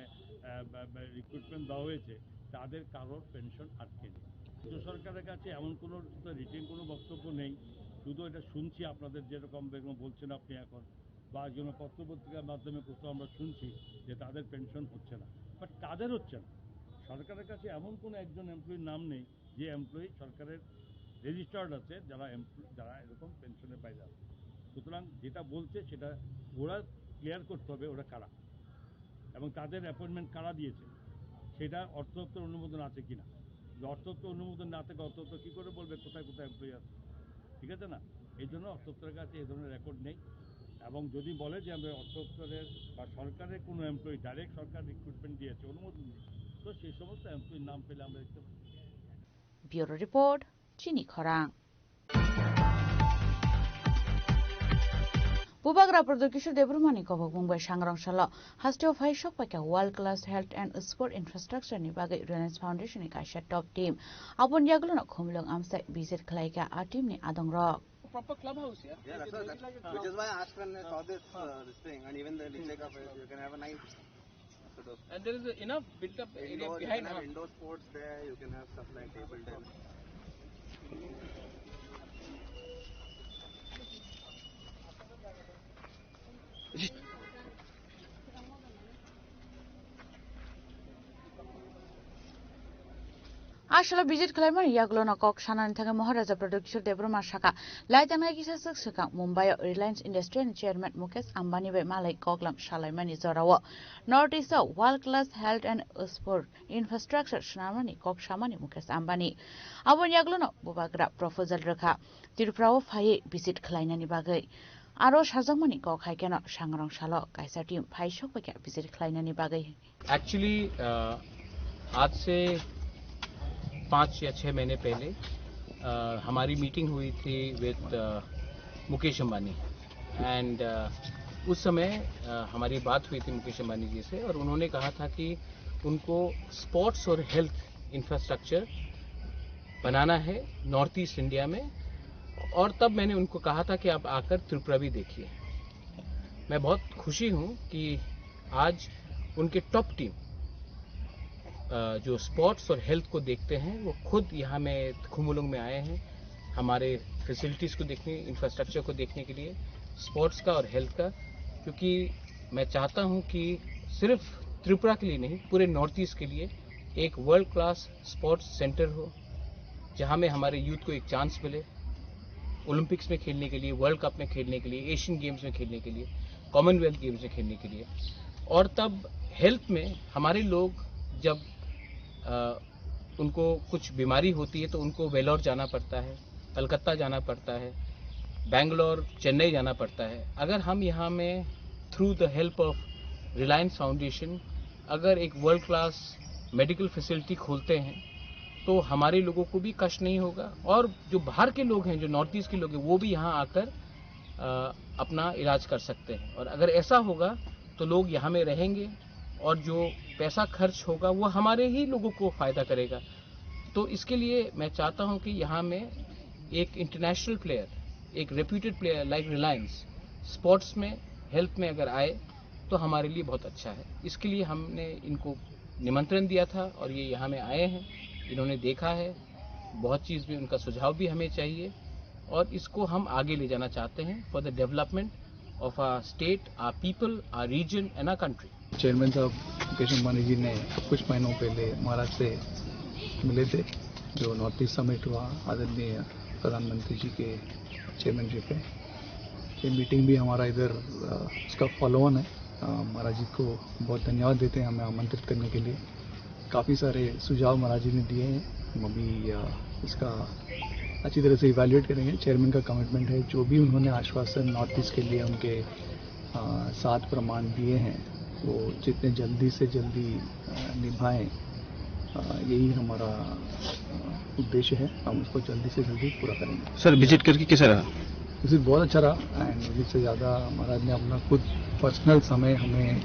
রিক্রুটমেন্ট দেওয়া হয়েছে তাদের কারোর পেনশন আটকে নেই রাজ্য সরকারের কাছে এমন কোনো রিটেন কোনো বক্তব্য নেই শুধু এটা শুনছি আপনাদের যেরকম বলছেন আপনি এখন বা যেন পত্রপত্রিকার মাধ্যমে কোথাও আমরা শুনছি যে তাদের পেনশন হচ্ছে না বাট তাদের হচ্ছে না সরকারের কাছে এমন কোনো একজন এমপ্লয়ির নাম নেই যে এমপ্লয়ি সরকারের রেজিস্টার্ড আছে যারা এরকম পেনশনের বাইরে আছে সুতরাং যেটা বলছে সেটা ওরা ক্লিয়ার করতে হবে ওরা কারা এবং তাদের অ্যাপয়েন্টমেন্ট কারা দিয়েছে সেটা অর্থ দপ্তর অনুমোদন আছে কিনা। অর্থ দপ্তর অনুমোদন না থাকে অর্থ দপ্তর কী করে বলবে কোথায় কোথায় এমপ্লয়ি আছে, ঠিক আছে না? এই জন্য অর্থ দপ্তরের কাছে এই ধরনের রেকর্ড নেই এবং যদি বলে যে আমরা অর্থ দপ্তরের বা সরকারের কোনো এমপ্লয়ি ডাইরেক্ট সরকার রিক্রুটমেন্ট দিয়েছে অনুমোদন দিয়েছে, তো সেই সমস্ত এমপ্লয়ির নাম পেলে আমরা দেখতে পাই। ব্যুরো রিপোর্ট, চিনি খরাং। Bubagra Production Debrumani Kobok Mumbai Shangrang Shala Hastio Phai Shop like a world class health and sport infrastructure ni bagai Reliance Foundation ni kaisha top team. Abon Yaglo na Khumlong Amsai visit Klaika our team ni Adong Rock. Proper clubhouse, yeah? Yeah, that's right. Which is why I asked when I saw this thing, and even the Liche Cup, you can have a nice sort of. And there is enough built up area indoor, behind. You can have indoor sports there. You can have stuff like table tennis. Ashala visit Clayman Yaglo na Kok Shanan Tanga Maharaja Production Debruma Shaka Laitanga Gisa Saka Mumbai Reliance Industrial Chairman Mukesh Ambani by Malay Koklam Shalaimani Zorawa Northeast world class health and sport infrastructure Shnamani Kok Shamani Mukesh Ambani Abon Yaglo na Bubagra proposal Raka Tirprao Faye visit Klainani Bagai Aro Shazamani Kok Haikana Shangrang Shalo Kaisa team Pai Shok visit Klainani Bagai. Actually आज से 5 या 6 महीने पहले हमारी meeting हुई थी with Mukesh Ambani and उस समय हमारी बात हुई थी मुकेश अंबानी जी से और उन्होंने कहा था कि उनको स्पोर्ट्स और हेल्थ इंफ्रास्ट्रक्चर बनाना है नॉर्थ ईस्ट इंडिया में और तब मैंने उनको कहा था कि आप आकर त्रिपुरा भी देखिए। मैं बहुत खुशी हूँ कि आज उनके टॉप टीम जो स्पोर्ट्स और हेल्थ को देखते हैं वो खुद यहाँ में खुमुलुंग में आए हैं हमारे फैसिलिटीज़ को देखने इंफ्रास्ट्रक्चर को देखने के लिए स्पोर्ट्स का और हेल्थ का, क्योंकि मैं चाहता हूँ कि सिर्फ त्रिपुरा के लिए नहीं पूरे नॉर्थ ईस्ट के लिए एक वर्ल्ड क्लास स्पोर्ट्स सेंटर हो जहाँ में हमारे यूथ को एक चांस मिले ओलंपिक्स में खेलने के लिए, वर्ल्ड कप में खेलने के लिए, एशियन गेम्स में खेलने के लिए, कॉमनवेल्थ गेम्स में खेलने के लिए। और तब हेल्थ में हमारे लोग जब उनको कुछ बीमारी होती है तो उनको वेलोर जाना पड़ता है, कलकत्ता जाना पड़ता है, बेंगलोर, चेन्नई जाना पड़ता है। अगर हम यहाँ में through the help of Reliance foundation अगर एक वर्ल्ड क्लास मेडिकल फैसिलिटी खोलते हैं तो हमारे लोगों को भी कष्ट नहीं होगा और जो बाहर के लोग हैं, जो नॉर्थ ईस्ट के लोग हैं, वो भी यहाँ आकर अपना इलाज कर सकते हैं। और अगर ऐसा होगा तो लोग यहाँ में रहेंगे और जो पैसा खर्च होगा वो हमारे ही लोगों को फ़ायदा करेगा। तो इसके लिए मैं चाहता हूँ कि यहाँ में एक इंटरनेशनल प्लेयर, एक reputed player like Reliance sports में, हेल्थ में अगर आए तो हमारे लिए बहुत अच्छा है। इसके लिए हमने इनको निमंत्रण दिया था और ये यहाँ में आए हैं, इन्होंने देखा है, बहुत चीज़ भी उनका सुझाव भी हमें चाहिए और इसको हम आगे ले जाना चाहते हैं for the development of our state, our people, our region and our country. Chairman साहब मुकेश अंबानी जी ने कुछ महीनों पहले महाराज से मिले थे, जो नॉर्थ ईस्ट समिट हुआ आदरणीय प्रधानमंत्री जी के चेयरमैनशिप पे। ये मीटिंग भी हमारा इधर उसका फॉलोअन है। महाराज जी को बहुत धन्यवाद देते हैं हमें आमंत्रित करने के लिए। काफ़ी सारे सुझाव महाराज जी ने दिए हैं, हम अभी इसका अच्छी तरह से इवैल्यूएट करेंगे। चेयरमैन का कमिटमेंट है, जो भी उन्होंने आश्वासन नॉर्थ ईस्ट के लिए उनके 7 प्रमाण दिए हैं वो जितने जल्दी से जल्दी निभाएं, यही हमारा उद्देश्य है। हम उसको जल्दी से जल्दी पूरा करेंगे। सर विजिट करके कैसा रहा? विजिट बहुत अच्छा रहा एंड विजिट से ज़्यादा महाराज ने अपना खुद पर्सनल समय हमें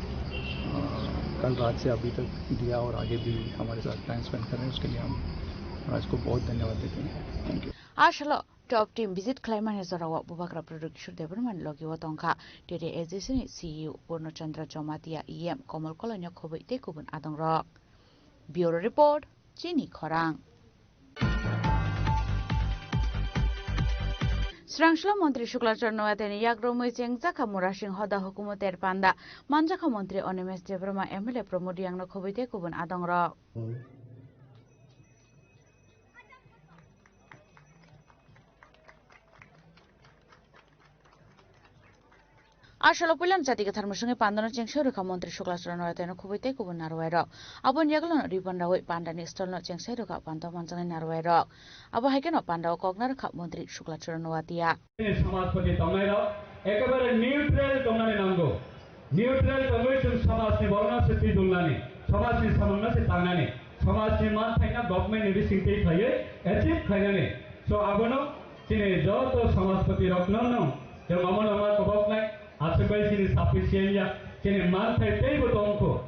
कल रात से अभी तक दिया और आगे भी हमारे साथ टाइम स्पेंड कर रहे हैं, उसके लिए हम महाराज को बहुत धन्यवाद देते हैं। Thank you. Ashala top team visit Clayman Zorawa Bubagra Production Debrumani Logi Watonka Dede Ezisini CEO Purno Chandra Jomatia EM Komal Kolonyo Khobai Tekubun Adong Rock. Bureau Report, Chini Khorang. Srangshla Montri Shuklacharno Ateni Yagro Muicheng Zaka Murashing Hoda Hukumoter Panda Manjaka Montri Onimes Debruma MLA Promodiang Khobai Tekubun Adong Rock. Ashalo pulan jati kathar musungi pandana chengsho rukha Montri Shuklasran Rateno Kubite Kubun Narwairo. Abun Yaglon Ribbon Rawi Pandani Stolno chengsho rukha Panta Manzang Narwairo. Abu Haken Panda Kognar Kap Montri Shuklasran Watia. Samaspati Tomairo, Ekabare neutral Tomani Nango. Neutral Commission Samasni Borna Siti Dulani, Samasni Samana Sitangani, Samasni Mantana government in this state player, Achip Kayane. So Abono, Chine Joto Samaspati Rockno, the Mamma Kobok. Asal sini sufficientnya, kini mantai teibo tongko.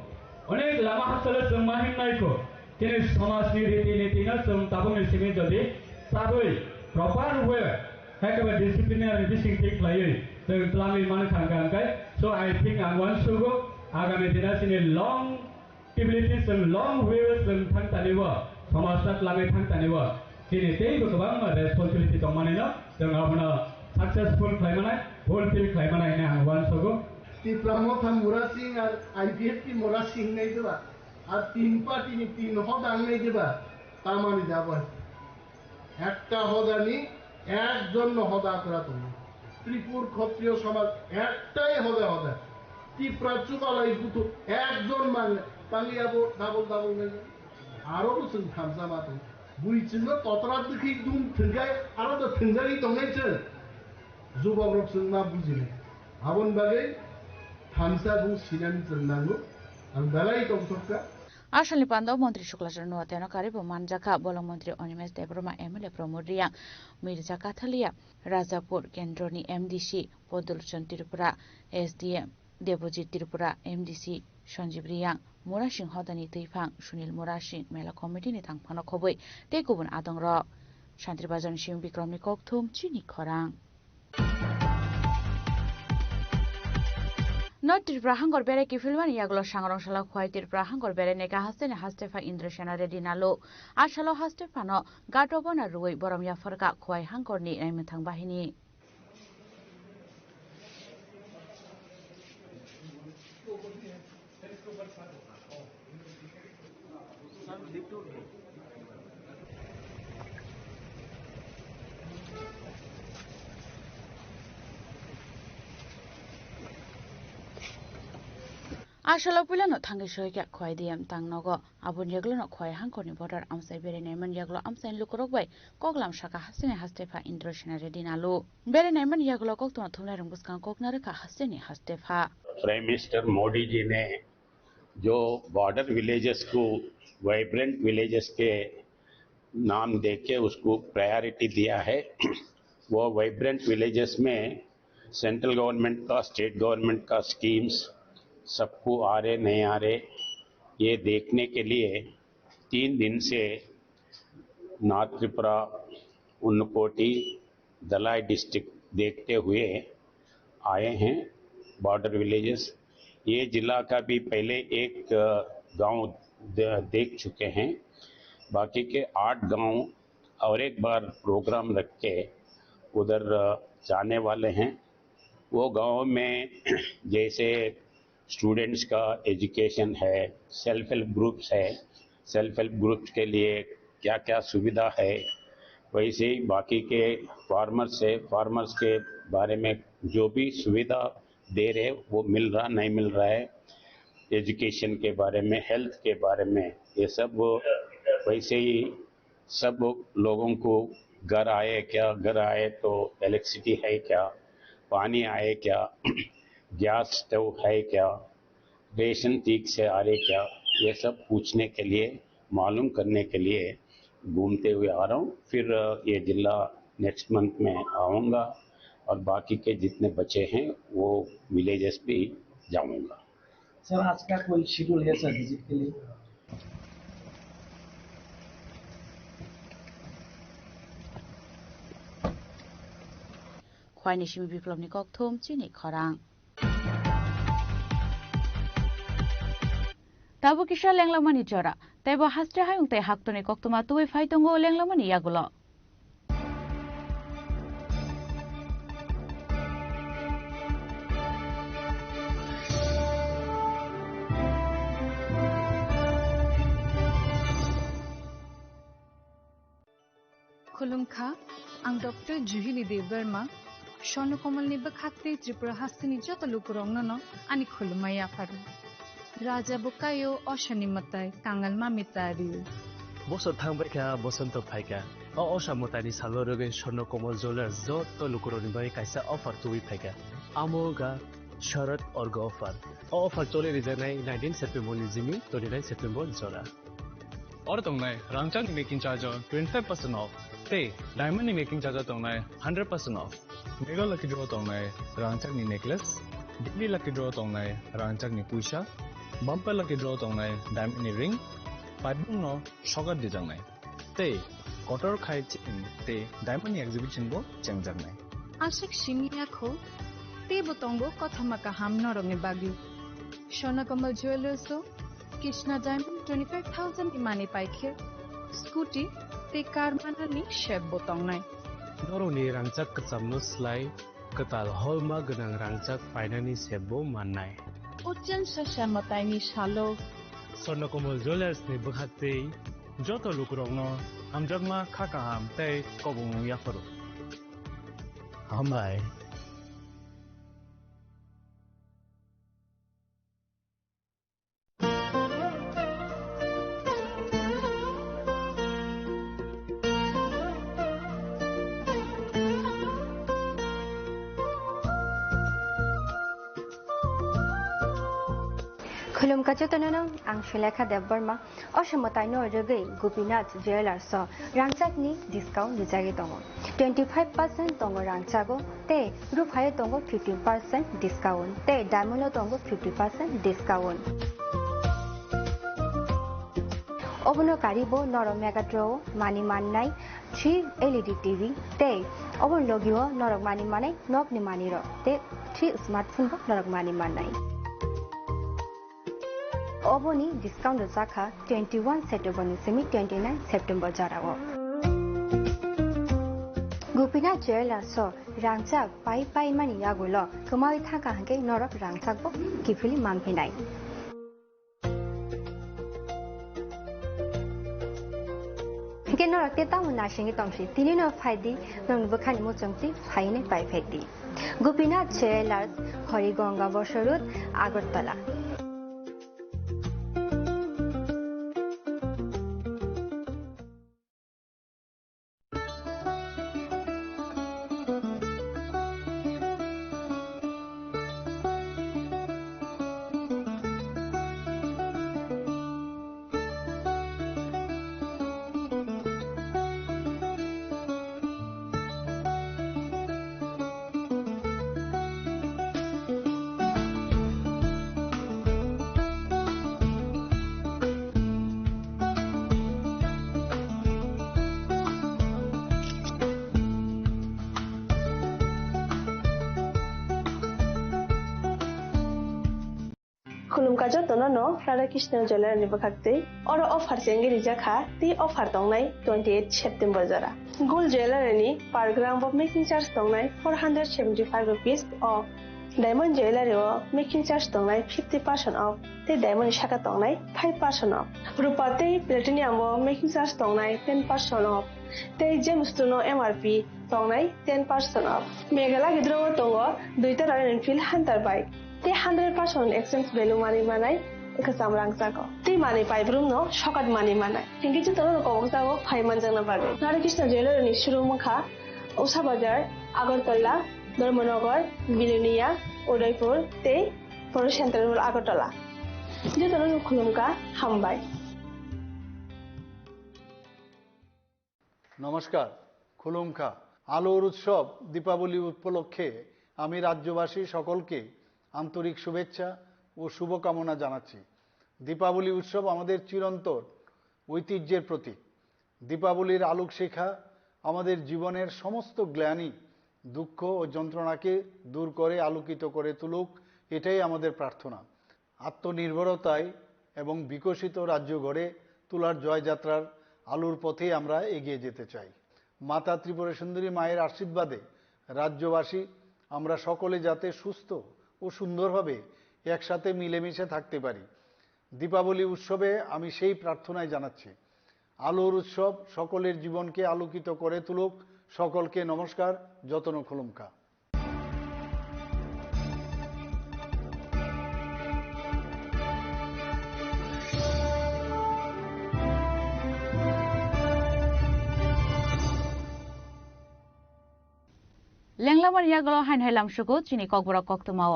Onek lama hasil semahin naiko. Kini samas niti na sem tabung sini jadi sabui proper way. Hekaba disciplinary dising take layu. So pelami mana tangkai. So I think I want to go. Agami dina sini long abilities and long ways and thang taniwa. Samas nak lami thang taniwa. Kini teibo kebang responsibility tomane na. Dengan apa successful climate. Wholesale climate ini angwan sogo. Di pramotan murasing R IPF কি murasing নেই দেবা আর তিন party নি তিন হদাং নেই দেবা তার মানে যাবো একটা হদানি একজন হদা করা তুমি ত্রিপুর ক্ষত্রিয় সমাজ একটাই হদা ত্রিপুরা চুবালাই পুতু একজন মানে পালিয়াবো ডাবল নেই আরো কিছু খামসা মাতো বুঝছিল ততরা দেখি দুম থিঙ্গাই আরো তো থিঙ্গাই দঙাইছে যুবক রকসংনা বুঝিলে আবন বাগে থামসা বু সিনান চন্নাগো আর বেলাই তংসকা Ashali Pando Montri Shuklasran Wateno Karibu Manjaka Bolong Montri Onimes Debroma Emile Promoria Mirza Kathalia Razapur Kendroni MDC Podulchan Tirupura SDM Debojit Tirupura MDC Sanjibriang Murashing Hodani Tuipang Shunil Murashing Mela Committee ni Tangpano Koboi Tekubun Adong Rock Shantri Bazan Shim Bikrom Nikoktum Chini Korang Not Tirpura Hangor Bere Kifilwan Yaglo Shangrong Shala Kwai Tirpura Hangor Bere Nega Hasten Hastefa Indrashana Redinalo Ashalo Hastefano Gatobona Rui Borom Yafarka Kwai Hangor Ni Emetang Bahini Ashalo Pulano Tangishoya Kwai Diam Tangnogo Abun Yaglo Kwai Hankoni Border Amsai Bere Naiman Yaglo Amsain Lukurogway Koglam Shaka Hasene Hastefa Indrashana Redinalo Bere Naiman Yaglo Kokton Tunarum Buskan Koknaraka Hasene Hastefa prime minister Modi ji ने जो border villages को vibrant villages के नाम देके उसको priority दिया है वो वाइब्रेंट विलेजेस में सेंट्रल गवर्नमेंट का स्टेट गवर्नमेंट का स्कीम्स सबको आ रहे नहीं आ रहे ये देखने के लिए 3 दिन से नॉर्थ त्रिपुरा उन्नकोटी दलाई डिस्ट्रिक्ट देखते हुए आए हैं बॉर्डर विलेजेस ये जिला का भी पहले एक गांव देख चुके हैं बाकी के 8 गांव और एक बार प्रोग्राम रख के उधर जाने वाले हैं वो गांव में जैसे स्टूडेंट्स का एजुकेशन है सेल्फ हेल्प ग्रुप्स है सेल्फ हेल्प ग्रुप्स के लिए क्या क्या सुविधा है वैसे ही बाकी के फार्मर्स के बारे में जो भी सुविधा दे रहे वो मिल रहा नहीं मिल रहा है एजुकेशन के बारे में हेल्थ के बारे में ये सब वैसे ही सब लोगों को घर आए तो इलेक्ट्रिसिटी है क्या पानी आए क्या गैस स्टोव है क्या रेशन ठीक से आ रहे क्या ये सब पूछने के लिए मालूम करने के लिए घूमते हुए आ रहा हूँ फिर ये जिला नेक्स्ट मंथ में आऊँगा और बाकी के जितने बचे हैं वो विलेजेस भी जाऊँगा सर आज का कोई शेड्यूल है सर विजिट के लिए Kwai Nishimi Biplom Nikok Tum Chini Korang Tabu Kisha Lenglamani Jora Tebo Hastre Hayung Te Haktoni Koktuma Tuwe Faitongo Lenglamani Yagulo Khulumkha ang Dr. Juhili Dev Verma স্বর্ণকমলনি বখাতে Tripura হাস্তিনি যত লুকুরংনো আনি খুলুমাইয়া ফারু রাজা Bukayo অশানি মতাই কাঙ্গাল মামিতারিউ বছর থাংবাইকা বসন্ত ফাইকা অসামতানি সালরগে Swarnakamal jewellers যত লুকুরনিবাই কাইসা offer তুই ফাইকা আমোগা শরৎ org offer offer চলে রিজানাই 19 September Jimmy 29 September জরা और तंगनाय रांगचाक नि मेकिंग चार्ज 25% ऑफ ते डायमंड नि मेकिंग चार्ज तंगनाय 100% ऑफ मेगा लकी ड्रॉ तंगनाय रांगचाक नि नेकलेस दिल्ली लकी ड्रॉ तंगनाय रांगचाक नि पुइसा बम्पर लकी ड्रॉ तंगनाय डायमंड नि रिंग पाइबुं नो शगर दिजांनाय ते कटर खाइ चिन ते डायमंड नि एग्जिबिशन बो चेंगजांनाय आशिक शिमियाखो ते बतंगो कथामाका हामनरंगे बागि स्वर्णकमल ज्वेलर्सो कृष्णा डायमंड 25,000 इमानी पाइखे स्कूटी ते कार मानानि शेप बोतंगनाय नरनि रांचाक कचामनो स्लाय कताल हलमा गनां रांचाक फाइनानि सेबो माननाय उच्चन सशामताइनि सालो स्वर्णकमल ज्वेलर्स नि बखाते जत लुकुरंनो हामजागमा खाका हाम ते कबुं याफरो हामबाय खुलुमका जतननो आं सुलेखा देबबर्मा असमताइनो रगै गोपीनाथ ज्वेलर्स रांचाकनि डिस्काउंट दिजागि दङ 25% दङ रांचागो ते रुफाय दङ 15% डिस्काउंट ते डायमंड दङ 50% डिस्काउंट अबनो कारिबो नरम मेगाट्रो मानि माननाय 3 LED टीवी ते अबन लगियो नरक मानि मानाय नकनि मानि र ते 3 स्मार्टफोन बो नरक मानि माननाय ओबोनी डिस्काउंट जाखा 21 सेप्टेम्बर निसिमी 29 सेप्टेम्बर जाराओ गोपीनाथ ज्वेलर्स रांचाक पाइ पाइ मानि यागुल कमाइ थाका हंके नरक रांचाक बो किफिली मानफिनाय के नरक ते तामु नाशिंगे तंसी तिनि न फाइदि नंग बखानि मोचंती फाइने पाइ फेति गोपीनाथ ज्वेलर्स हरिगंगा बसरुत आगरतला खुलुमका जतननो राधाकृष्ण ज्वेलर नि बखाते और ऑफर चेंगे रिजाखा ती ऑफर दंनाय 28 सेप्टेम्बर जरा गोल्ड ज्वेलर नि per gram off making charge दंनाय 475 rupees off diamond jeweller making charge दंनाय 50% ऑफ ते डायमंड शाखा दंनाय 5% ऑफ रुपा ते प्लेटिनियम मेकिंग चार्ज दंनाय 10% ऑफ ते जेम्स टुनो एमआरपी दंनाय 10% ऑफ मेघाला गिद्रो दंगो दुइटा रॉयल एनफील्ड हंटर बाइक ते 100% एक्सचेंज वैल्यू मानि मानाय एकसाम रांचाको ते मानि पाइब्रुम नो शकट मानि मानाय थिंकि जतनो कबंसागो फाइमान जंना बागे राधाकृष्ण ज्वेलर नि शुरुमुखा उषा बाजार आगरतला धर्मनगर बिलुनिया उदयपुर ते फर सेंट्रल आगरतला जतनो खुलुमका हामबाय नमस्कार खुलुमखा आलोर उत्सव दीपावली उपलक्षे आमी राज्यबासी सकलके आंतरिक शुभेच्छा और शुभकामना जानाচ্ছি दीपावली उत्सव आमादेर चिरंतन ऐतिह्যের प्रतीक दीपावलिर आलोक शिखा आमादेर जीवनेर समस्त ग्लानि दुःख और যন্ত্রণাকে दूर करे आलोकित करे तुलुक एटाई आमादेर प्रार्थना आत्मनिर्भरताय एवं विकसित राज्य गड़े তোলার জয়যাত্রার আলোর পথেই আমরা এগিয়ে যেতে চাই माता त्रिपुरा सुंदरी माয়ের आशीर्वादे राज्यबासी আমরা সকলে যাতে সুস্থ ও সুন্দরভাবে একসাথে মিলেমিশে থাকতে পারি দীপাবলি উৎসবে আমি সেই প্রার্থনাই জানাচ্ছি আলোর উৎসব সকলের জীবনকে আলোকিত করে তুলুক সকলকে নমস্কার যতন খুলুমকা লেংলামার ইয়াগল হাইন হাইলাম সুকু চিনি ককবরক কক্তমাও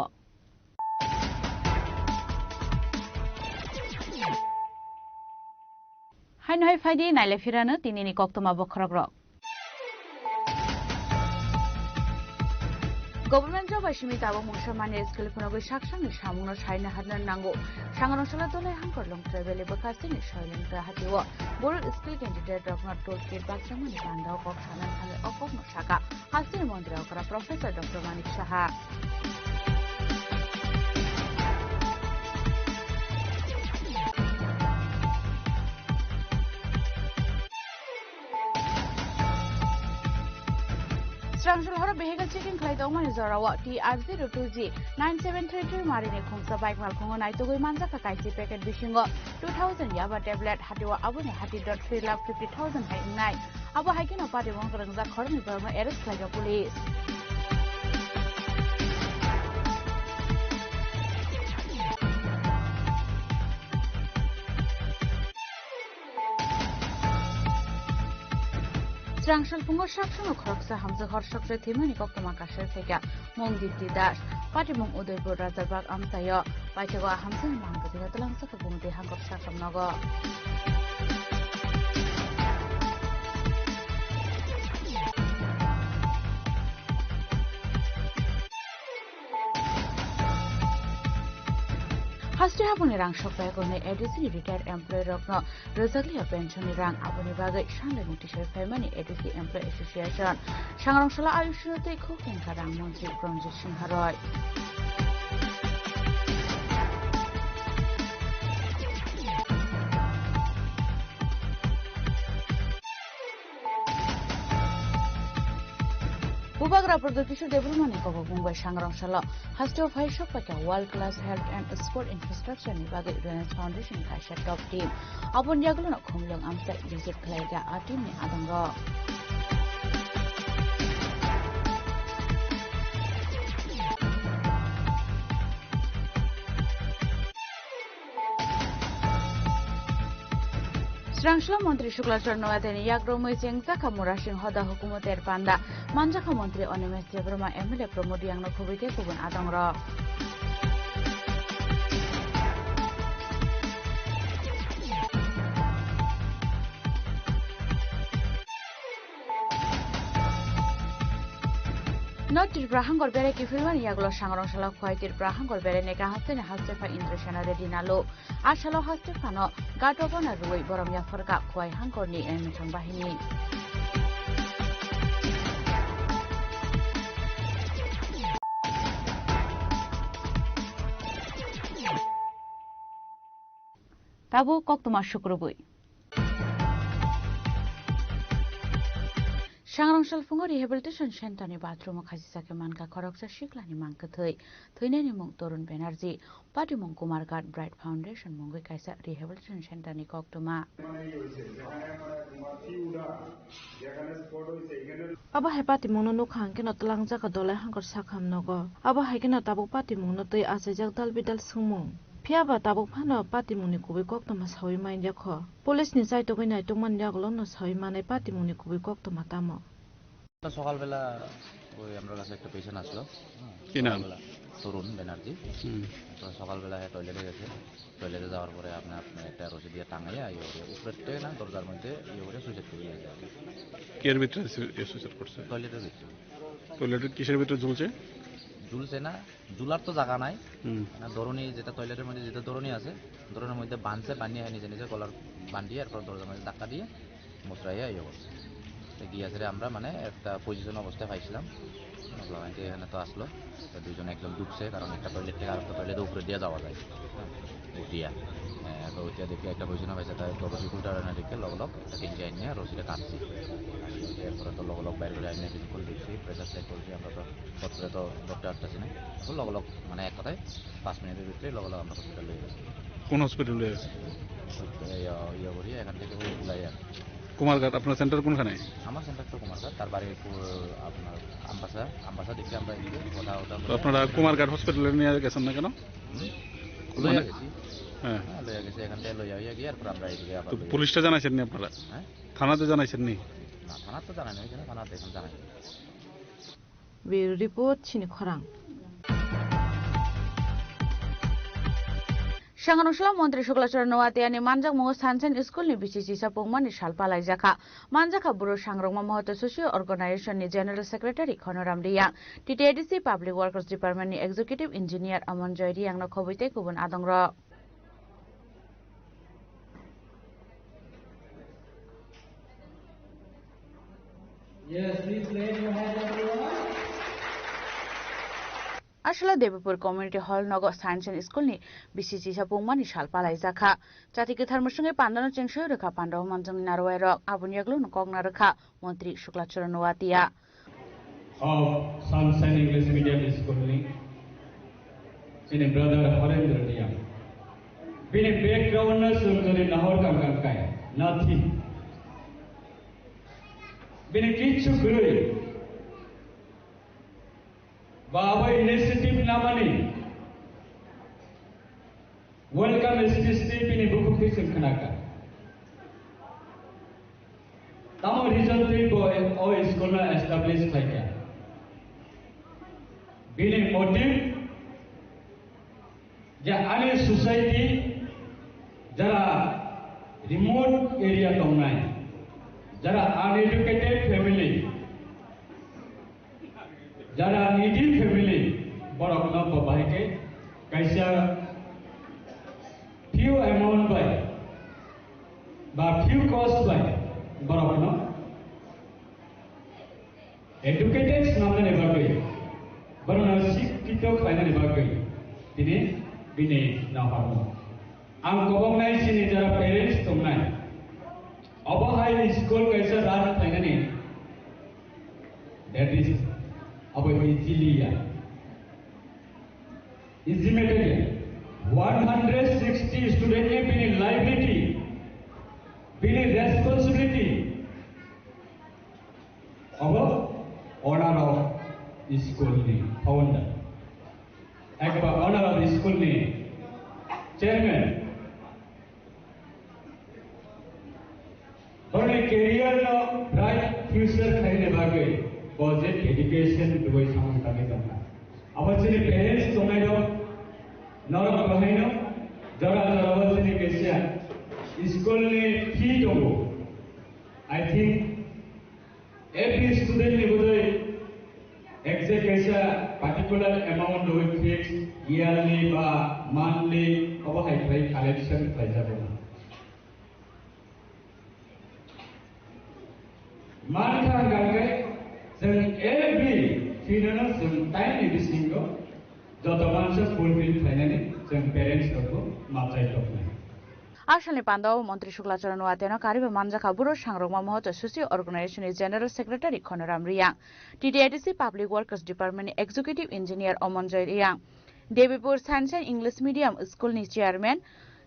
হাইন হাই ফাইদি নাইলে ফিরানো তিনিনি কক্তমা বখরক রক গভর্নমেন্ট জব আইসিমি তাবো মুসলমানি স্কুল ফোনগৈ সাকসাংনি সামুনো সাইনা হাদনার নাঙ্গো সাংগনসলা দলাই হাঙ্করলং ট্রাইবেল বকাসিনি সয়লেন্টা হাতিও বড় স্কুল ক্যান্ডিডেট রকনার টোলকেট বাকসামনি বান্দাও কক সানান থাঙ্গে অকগ্ন শাখা হাসির মন্দিরে অকরা professor doctor Manik Saha Strangsul horo behegal checking khlai dong mani zorawa TR02G 9733 marine khongsa bike mal khongo nai togoi manja ka kaisi packet bishingo 2000 yaba tablet hatiwa abune hati.3,50,000 hai nai abo haikino pade wongkrang za khorni barma arrest khlaiga police Strangsul pungo saksango khoroksa hamza horsokre thimani koktoma kasher theka mongdipti das patimong udaipur rajarбаг amtayo paitago hamza mangka diga talangsa ka bungte hangkor sakamnago Haste habone rang sokpai gone ADC retired employee rokno rozaglia pension rang abone bagai shangle notice family ADC employee association sangrangsola ayushyote khoken rang mantri Ranjit Singh Roy Ubagra Production Development ko Mumbai Sangrangsola Haste of High Shop ka world class health and sport infrastructure ni bagai Reliance Foundation ka sha top team abon yagulo na khomlong amsa visit khlaiga a team ni adangro Strangsul Mantri Shuklachar Noadeni Yagromoi Jengza Kamura Singh Hoda Hukumoter Panda Manjaka Mantri Onimes Debroma MLA Promodi Yang Nokubike Kubun Adangro Notir Brahangor Bere Kifilman Yaglo Sangrangsola Khwaitir Brahangor Bere Neka Hasene Hastefa Indrashana Redinalo Ashalo Hastefano Gatobona Rui Boromya Forka Khwai Hangkorni Emithang Bahini Tabu Koktuma Shukrubui Sangrangshal Fungo Rehabilitation Center ni bathroom khasisa ke manka khoroksa shiklani mangka thoinani mong Torun Banerjee Pati mong Kumar Ghat Bright Foundation mongoi kaisa Rehabilitation Center ni koktuma Aba hepati mongno nukhang keno tlangja ka dolai hangkor sakham nogo aba haikeno tabuk pati mongno tei asajak dalbidal sumung Phiaba tabuk phano pati mungni kubi koktoma sawi main yakho police ni sai to nai to man yaklo no sawi mane pati mungni kubi koktoma tamo সকালবেলা ওই আমার কাছে একটা patient আসলো কি নাম তরুণ ব্যানার্জি তো সকালবেলা টয়লেটে গেছে টয়লেটে যাওয়ার পরে আপনার একটা রশি দিয়ে টাঙাইয়া উপরে না দরজার মধ্যে করে সুইসাইড করে গেছে কের ভিতরে সুইসাইড করছে টয়লেটের ভিতরে টয়লেটের কিসের ভিতরে ঝুলছে ঝুলছে না ঝুলার তো জায়গা নাই না ধরনী যেটা টয়লেটের মধ্যে যেটা ধরনী আছে ধরনের মধ্যে বাঁধছে বানিয়ে নিজে নিজে গলার বান্ধিয়ে এরপর দরজার মধ্যে ধাক্কা দিয়ে মুচড়াইয়া করছে গিয়েছে আমরা মানে একটা পজিশন অবস্থায় পাইছিলাম এখানে তো আসলো দুইজন একদম ডুবছে কারণ একটা টয়লেট থেকে আরেকটা টয়লেটের উপরে দিয়ে যাওয়া যায় উঠিয়া তো ওইটা দেখে একটা পজিশনে পাইছে তাই রশি উল্টার না দেখে লগলগ একটা তিনটে আইন নিয়ে রশিটা কাটছি এরপরে তো লগলগ বাইরে করে আইনে কিছুক্ষণ দেখছি প্রেসার চেক করছি আমরা তো হসপিটালে তো ডক্টর আসতেছি না তো লগলগ মানে এক কথায় 5 মিনিটের ভিতরে লগলগ আমরা হসপিটালে নিয়ে গেছি কোন হসপিটালে ইয়ে করি এখান থেকে উলাইয়া কুমারঘাট আপনার সেন্টার কোনখানে আমার সেন্টার তো কুমারঘাট তার বাড়ি আপনার আমবাসা দেখে আমরা কথা আপনারা কুমারঘাট হসপিটালে নিয়ে গেছেন না কেন লইয়া গেছি হ্যাঁ লইয়া গেছি এখান থেকে লইয়া গিয়ে এরপর আমরা এদিকে আবার পুলিশটা জানাইছেন নি আপনারা থানাতে জানাইছেন নি না থানা তো জানাই নাই থানাতে এখন জানাই Bureau Report Chini Khorang. Shanganushala Montri Shuklachara Nawatiani Manjak Mo Sansan School ni BCC Sapongman ni Shalpalai Jaka Manjaka Buru Shangrong Mamoto Socio Organization ni General Secretary Khonoram Riang TTADC Public Workers Department ni Executive Engineer Amon Joy Riang no khobite kubun adongro Yes, please raise your hand everyone. Ashla Devapur Community Hall Nogo Science and School ni BCC Sapongman ni Shalpalai Jaka Jati ke tharmusunge pandano chengsho rekha pandaw manjang narwai rok abunyaglu no kogna rekha Montri Shuklachara Nawatia Of Sunshine English Medium School ni sini brother Harendra Riang. Bini background na sumjani nahor kam kai nothing. Bini kichu gurui. Baba initiative namani. Welcome step ini buku kisah kenaka. Tamu recently boy or school na established kaya. Bini motive. Ja ane society jara remote area tongnai. Jara uneducated family, jara needy family, borok na babai ke, kaisa few amount by few cost by borok na educated namna ne bagai, barona sikito kaina ne bagai, ini bini na hamu. Ang kobong nai sini jara parents tongnai. Aba high school kaisa run thainani that is aba easily method 160 student ne bini liability bini responsibility aba owner of school ni founder ekba owner of school ni chairman Only career no bright future खाने बागे budget education Dubai सामान करने करना अब चलिए parents तो मैं जो नॉर्म कहें जरा अब चलिए कैसे school ने fee दो I think every student ने बोले exact कैसा particular amount दो fix yearly बा monthly अब हाई प्राइस collection प्राइस जाएगा Manka gagai sen every finana sen time ini singo joto mansa fulfill finally sen parents ko matai tokna Ashali Pandaw Montri Shuklachara Nawatiano Kariba Manjaka Buru Shangrongma Mohoto Socio Organization is General Secretary Khonoram Riang TTADC Public Workers Department Executive Engineer Amon Joy Riang Devipur Science and English Medium School ni Chairman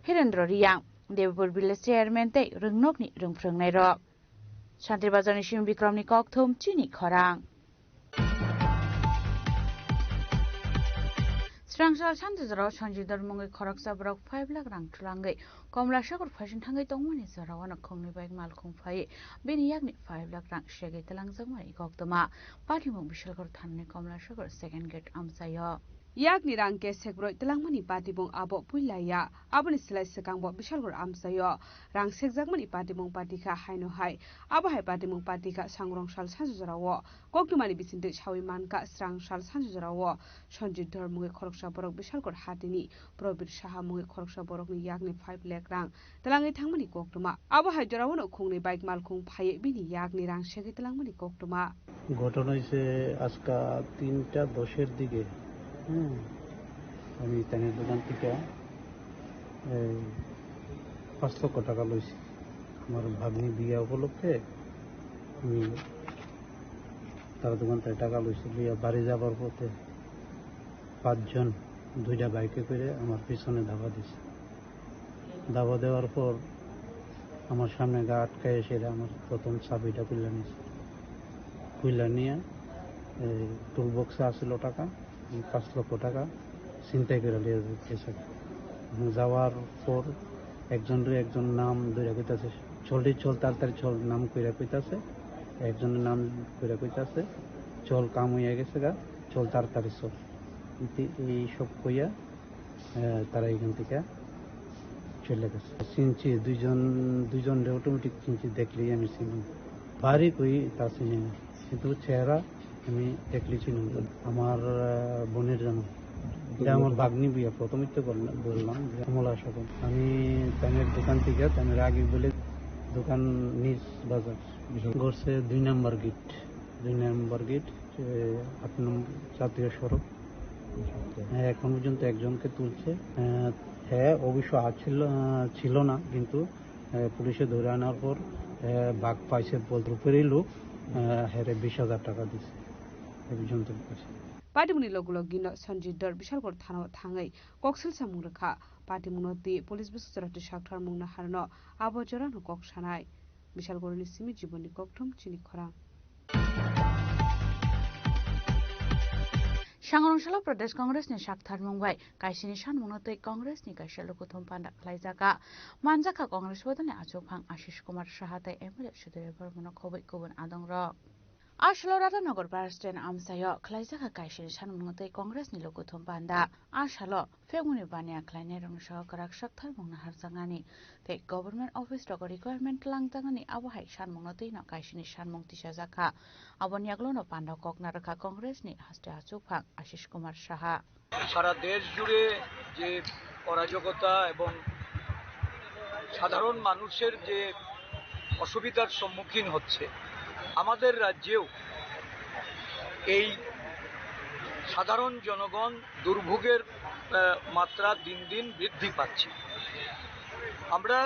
Hirendra Riang Devipur Village Chairman Te Rungnok ni Rungprung Nairo Shanti Bazar Shim Bikram ni Kokthum Chini Khorang Strangshal Shanti Shanji Darmungi Korak Sabrok 5 lakh rang tulangai Komla Shakur Fashion Tangai Tongmani Zarawana Kongni Bag Malkong Fai Bini Yagni 5 lakh rang Shaggy Talang Zamani Koktama Party Mung Bishalkor Tanni Komla Shakur second gate Amsayo Yak ni rang ke sekbro telang mani pati bong abo puilaya abo ni selai sekang bo bishalgor amsayo rang sekjak mani pati bong pati ka haino hai abo hai pati bong pati ka sangrong sal sanjurawo koktumani bisinte chawi man ka strang sal sanjurawo Sanjit Dharmunge khoroksha borok bishalgor hatini probir saha munge khoroksha borok ni yak ni 5 lakh rang telangai thangmani koktuma abo hai jorawon khungni bike malkhung phaye bini yak ni rang segi telang mani koktuma ঘটনা হয়েছে আজকে 3:10 দিকে আমি তানের দোকান থেকে 5 লক্ষ টাকা লইছি আমার ভাগ্নি বিয়া উপলক্ষে আমি তার দোকান থেকে টাকা লইছি বিয়া বাড়ি যাবার পথে 5 জন দুইটা বাইকে করে আমার পিছনে ধাবা দিছে ধাবা দেওয়ার পর আমার সামনে গা আটকায় এসে আমার প্রথম চাবিটা খুলে নিয়ে টুল বক্সে আসছিল টাকা 5 লক্ষ টাকা ছিনতাই করে নিয়ে গেছে যাওয়ার পর একজন নাম ধরে কইতাছে চল তাড়াতাড়ি চল নাম কইরা কইতাছে একজনের নাম কইরা কইতাছে চল কাম হইয়া গেছে গা, চল তাড়াতাড়ি চল, এই সব কইয়া তারা এখান থেকে চলে গেছে। চিনছি দুইজন অটোমেটিক চিনছি, দেখলেই আমি চিনি, বাড়ি কই তা চিনি না, কিন্তু চেহারা আমি দেখলে চিনি। আমার বোনের জন্য এটা আমার ভাগ্নি বিয়া, প্রথমেই তো বললাম যে কমলা সকল। আমি তানের দোকান থেকে, তানের আগে বলে দোকান নিজ বাজার ঘুরছে 2 নম্বর গেট, 8 নম্বর জাতীয় সড়ক। এখন পর্যন্ত একজনকে তুলছে। হ্যাঁ অবশ্য ছিল না, কিন্তু পুলিশে ধরে আনার পর বাঘ পাইছে বলতে উপরেই লোক হেরে 20,000 টাকা দিছে এ পর্যন্ত পাইছে। পাটিমুনি লগলগিनो सन्जिदर बिशालगढ़ थाना थाङै कक्सिल सामुं रोखा पाटिमुनो ति पुलिस बिसुचराति साक्थार मुंना हारनो आबजरानो कक सानाय बिशालगढ़नि सिमि जीवननि ककथुम चिनि खरां। सांगरंशाला प्रदेश कांग्रेसनि साक्थार मुंबाय काइसिनि सानमुंनोतै कांग्रेसनि काइसा लोकुथुम पान्डा खालायजाका मानजाका कांग्रेस बदलनि आजौफां आशिष कुमार साहातै एमएलए सुदेव बर्मन खबै गुबुन आदंर आशलो राधानगर बार स्टेन आमसायो खालायजाका काइसिनि सानमुंनोतै कांग्रेसनि लोकुथुम पान्डा आशालो फेगुनि बानिया खालायनाय रंसह कराक साक्थार मुंना हारजांगानि ते गभर्नमेन्ट अफिस रग रिक्वायरमेन्ट लांजांगानि आबहाय सानमुंनोतै न काइसिनि सानमुं तिसाजाका अबनि आगलोनो पान्डा ककना रखा कांग्रेसनि हास्ते आजौफां आशिष कुमार साहा। সারা দেশ জুড়ে যে অরাজকতা এবং সাধারণ মানুষের যে অসুবিধার সম্মুখীন হচ্ছে, আমাদের রাজ্যেও এই সাধারণ জনগণ দুর্ভোগের মাত্রা দিন দিন বৃদ্ধি পাচ্ছে। আমরা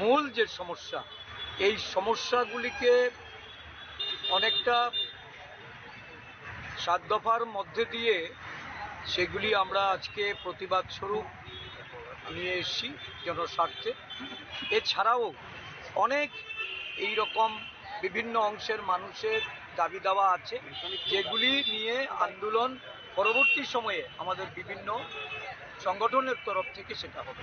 মূল যে সমস্যা, এই সমস্যাগুলিকে অনেকটা 7 দফার মধ্যে দিয়ে সেগুলি আমরা আজকে প্রতিবাদ স্বরূপ নিয়ে এসেছি জনস্বার্থে। এছাড়াও অনেক এই রকম বিভিন্ন অংশের মানুষের দাবি দাওয়া আছে, যেগুলি নিয়ে আন্দোলন পরবর্তী সময়ে আমাদের বিভিন্ন সংগঠনের তরফ থেকে সেটা হবে।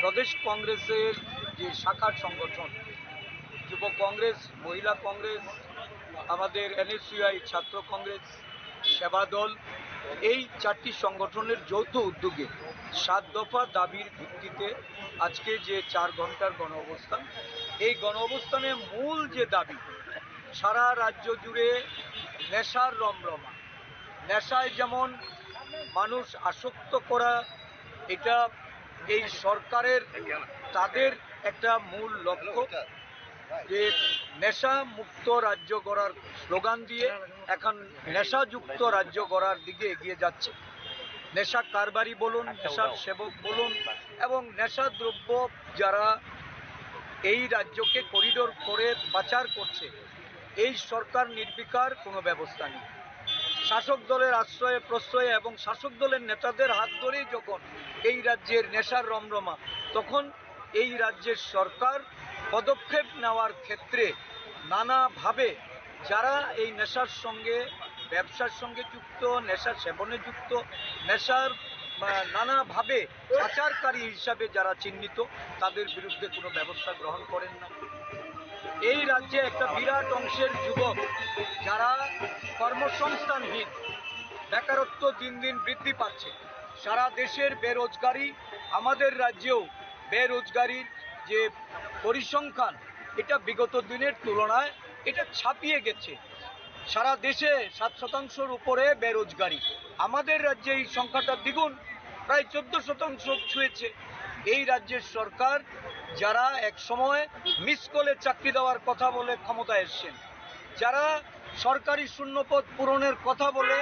প্রদেশ কংগ্রেসের যে শাখা সংগঠন, যুব কংগ্রেস, মহিলা কংগ্রেস, আমাদের এনএসইউআই, ছাত্র কংগ্রেস, সেবা দল, এই 4টি সংগঠনের যৌথ উদ্যোগে 7 দফা দাবির ভিত্তিতে আজকে যে 4 ঘন্টার গণ অবস্থান, এই গণ অবস্থানের মূল যে দাবি, সারা রাজ্য জুড়ে নেশার রমরমা, নেশায় যেমন মানুষ আসক্ত করা, এটা এই সরকারের তাদের একটা মূল লক্ষ্য, যে নেশা মুক্ত রাজ্য গড়ার স্লোগান দিয়ে এখন নেশাযুক্ত রাজ্য গড়ার দিকে এগিয়ে যাচ্ছে। নেশা কারবারি বলুন, নেশার সেবক বলুন, এবং নেশা দ্রব্য যারা এই রাজ্যকে করিডোর করে পাচার করছে, এই সরকার নির্বিকার কোনো ব্যবস্থা নেই। শাসক দলের আশ্রয়ে প্রশ্রয়ে এবং শাসক দলের নেতাদের হাত ধরেই যখন এই রাজ্যের নেশার রমরমা, তখন এই রাজ্যের সরকার পদক্ষেপ নেওয়ার ক্ষেত্রে নানাভাবে যারা এই নেশার সঙ্গে, ব্যবসার সঙ্গে যুক্ত, নেশা সেবনে যুক্ত, নেশার নানাভাবে পাচারকারী হিসাবে যারা চিহ্নিত, তাদের বিরুদ্ধে কোনো ব্যবস্থা গ্রহণ করেন না। এই রাজ্যে একটা বিরাট অংশের যুবক যারা কর্মসংস্থানহীন, বেকারত্ব দিন দিন বৃদ্ধি পাচ্ছে, সারা দেশের বেরোজগারি, আমাদের রাজ্যেও বেরোজগারির যে পরিসংখ্যান, এটা বিগত দিনের তুলনায় এটা ছাপিয়ে গেছে। সারা দেশে 7% উপরে বেরোজগারি, আমাদের রাজ্যে এই সংখ্যাটা দ্বিগুণ, প্রায় 14% ছুঁয়েছে। এই রাজ্যের সরকার যারা এক সময় মিস কলে চাকরি দেওয়ার কথা বলে ক্ষমতায় এসেছেন, যারা সরকারি শূন্যপদ পূরণের কথা বলে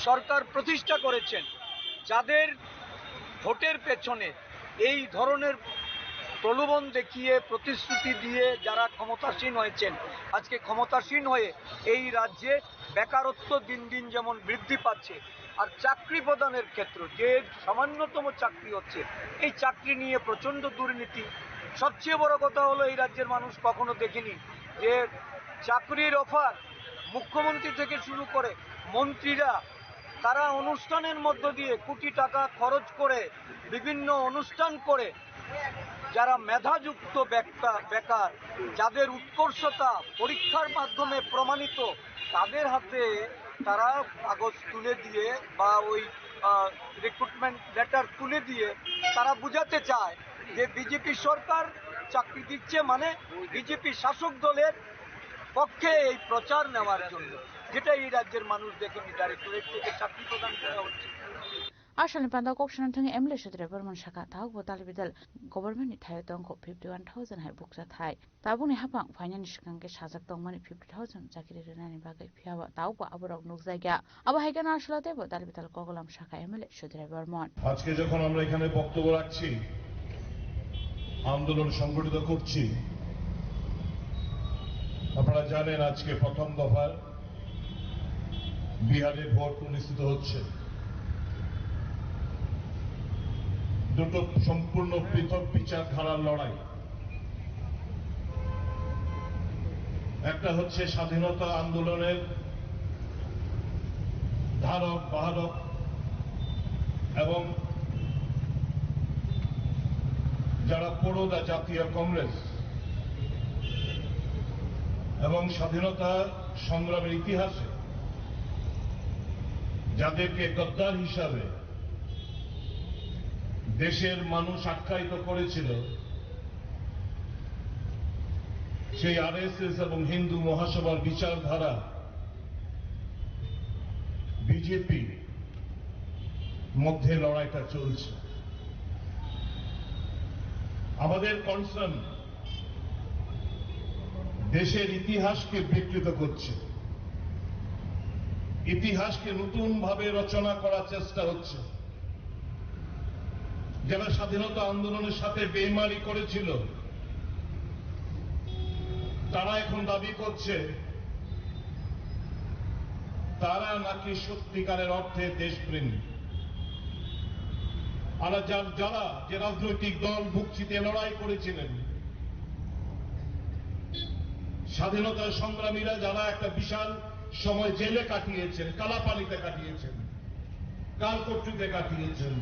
সরকার প্রতিষ্ঠা করেছেন, যাদের ভোটের পেছনে এই ধরনের প্রলোভন দেখিয়ে, প্রতিশ্রুতি দিয়ে যারা ক্ষমতাসীন হয়েছেন, আজকে ক্ষমতাসীন হয়ে এই রাজ্যে বেকারত্ব দিন দিন যেমন বৃদ্ধি পাচ্ছে, আর চাকরি প্রদানের ক্ষেত্র যে সামান্যতম চাকরি হচ্ছে, এই চাকরি নিয়ে প্রচণ্ড দুর্নীতি। সবচেয়ে বড় কথা হলো, এই রাজ্যের মানুষ কখনো দেখেনি যে চাকরির অফার মুখ্যমন্ত্রী থেকে শুরু করে মন্ত্রীরা, তারা অনুষ্ঠানের মধ্য দিয়ে কোটি টাকা খরচ করে বিভিন্ন অনুষ্ঠান করে যারা মেধাযুক্ত বেকার, যাদের উৎকর্ষতা পরীক্ষার মাধ্যমে প্রমাণিত, তাদের হাতে তারা কাগজ তুলে দিয়ে বা ওই রিক্রুটমেন্ট লেটার তুলে দিয়ে তারা বুঝাতে চায় যে বিজেপি সরকার চাকরি দিচ্ছে, মানে বিজেপি শাসক দলের পক্ষে এই প্রচার নেওয়ার জন্য, যেটা এই রাজ্যের মানুষ দেখেনি। ডাইরেক্টরেট থেকে চাকরি প্রদান করা হচ্ছে। Ashalni panda kopshana thang emle shudre berman shaka thau botal bidal government ni thai tong ko 51000 hai buksa thai tabung ni hapang finance kang ke sajak tong mani 50000 jakiri renani bagai phiawa tau ko aborok nuk jaiga aba haigana ashlate botal bidal kogolam shaka emle shudre berman আজকে যখন আমরা এখানে বক্তব্য রাখছি, আন্দোলন সংগঠিত করছি, আপনারা জানেন আজকে প্রথম দফার বিহারে ভোট অনুষ্ঠিত হচ্ছে। দুটো সম্পূর্ণ পৃথক বিচারধারার লড়াই। একটা হচ্ছে স্বাধীনতা আন্দোলনের ধারক বাহক এবং যারা পুরোদা জাতীয় কংগ্রেস এবং স্বাধীনতা সংগ্রামের ইতিহাসে যাদেরকে গদ্দার হিসাবে দেশের মানুষ আখ্যায়িত করেছিল, সেই আরএসএস এবং হিন্দু মহাসভার বিচারধারা বিজেপি মধ্যে লড়াইটা চলছে। আমাদের কনসার্ন দেশের ইতিহাসকে বিকৃত করছে, ইতিহাসকে নতুন ভাবে রচনা করার চেষ্টা হচ্ছে। যারা স্বাধীনতা আন্দোলনের সাথে বেইমানি করেছিল তারা এখন দাবি করছে তারা নাকি সত্যিকারের অর্থে দেশপ্রেমী। আর যারা যে রাজনৈতিক দল বুকচিতে লড়াই করেছিলেন, স্বাধীনতা সংগ্রামীরা যারা একটা বিশাল সময় জেলে কাটিয়েছেন, কালাপানিতে কাটিয়েছেন, কালকট্রিতে কাটিয়েছেন,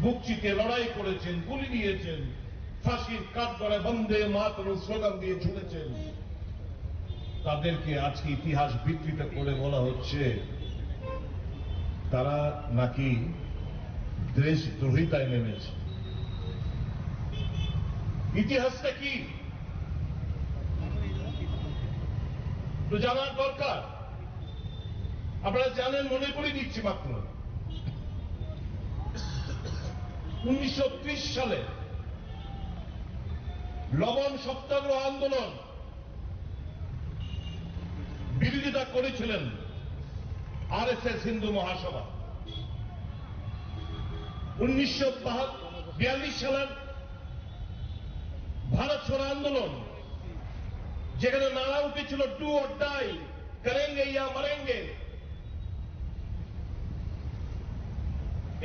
বুকচিতে লড়াই করেছেন, গুলি দিয়েছেন, ফাঁসির কাঠগড়ায় বন্দে মাতরম স্লোগান দিয়ে ঝুলেছেন, তাদেরকে আজকে ইতিহাস বিকৃত করে বলা হচ্ছে তারা নাকি দেশদ্রোহিতায় নেমেছে। ইতিহাসটা কি তো জানার দরকার। আপনারা জানেন, মনে করে দিচ্ছি মাত্র 1930 সালে লবণ সত্যাগ্রহ আন্দোলন বিরোধিতা করেছিলেন আরএসএস হিন্দু মহাসভা। 1942 সালের ভারত ছাড়ো আন্দোলন, যেখানে নারা উঠেছিল ডু অর ডাই, করেঙ্গে ইয়া মরেঙ্গে,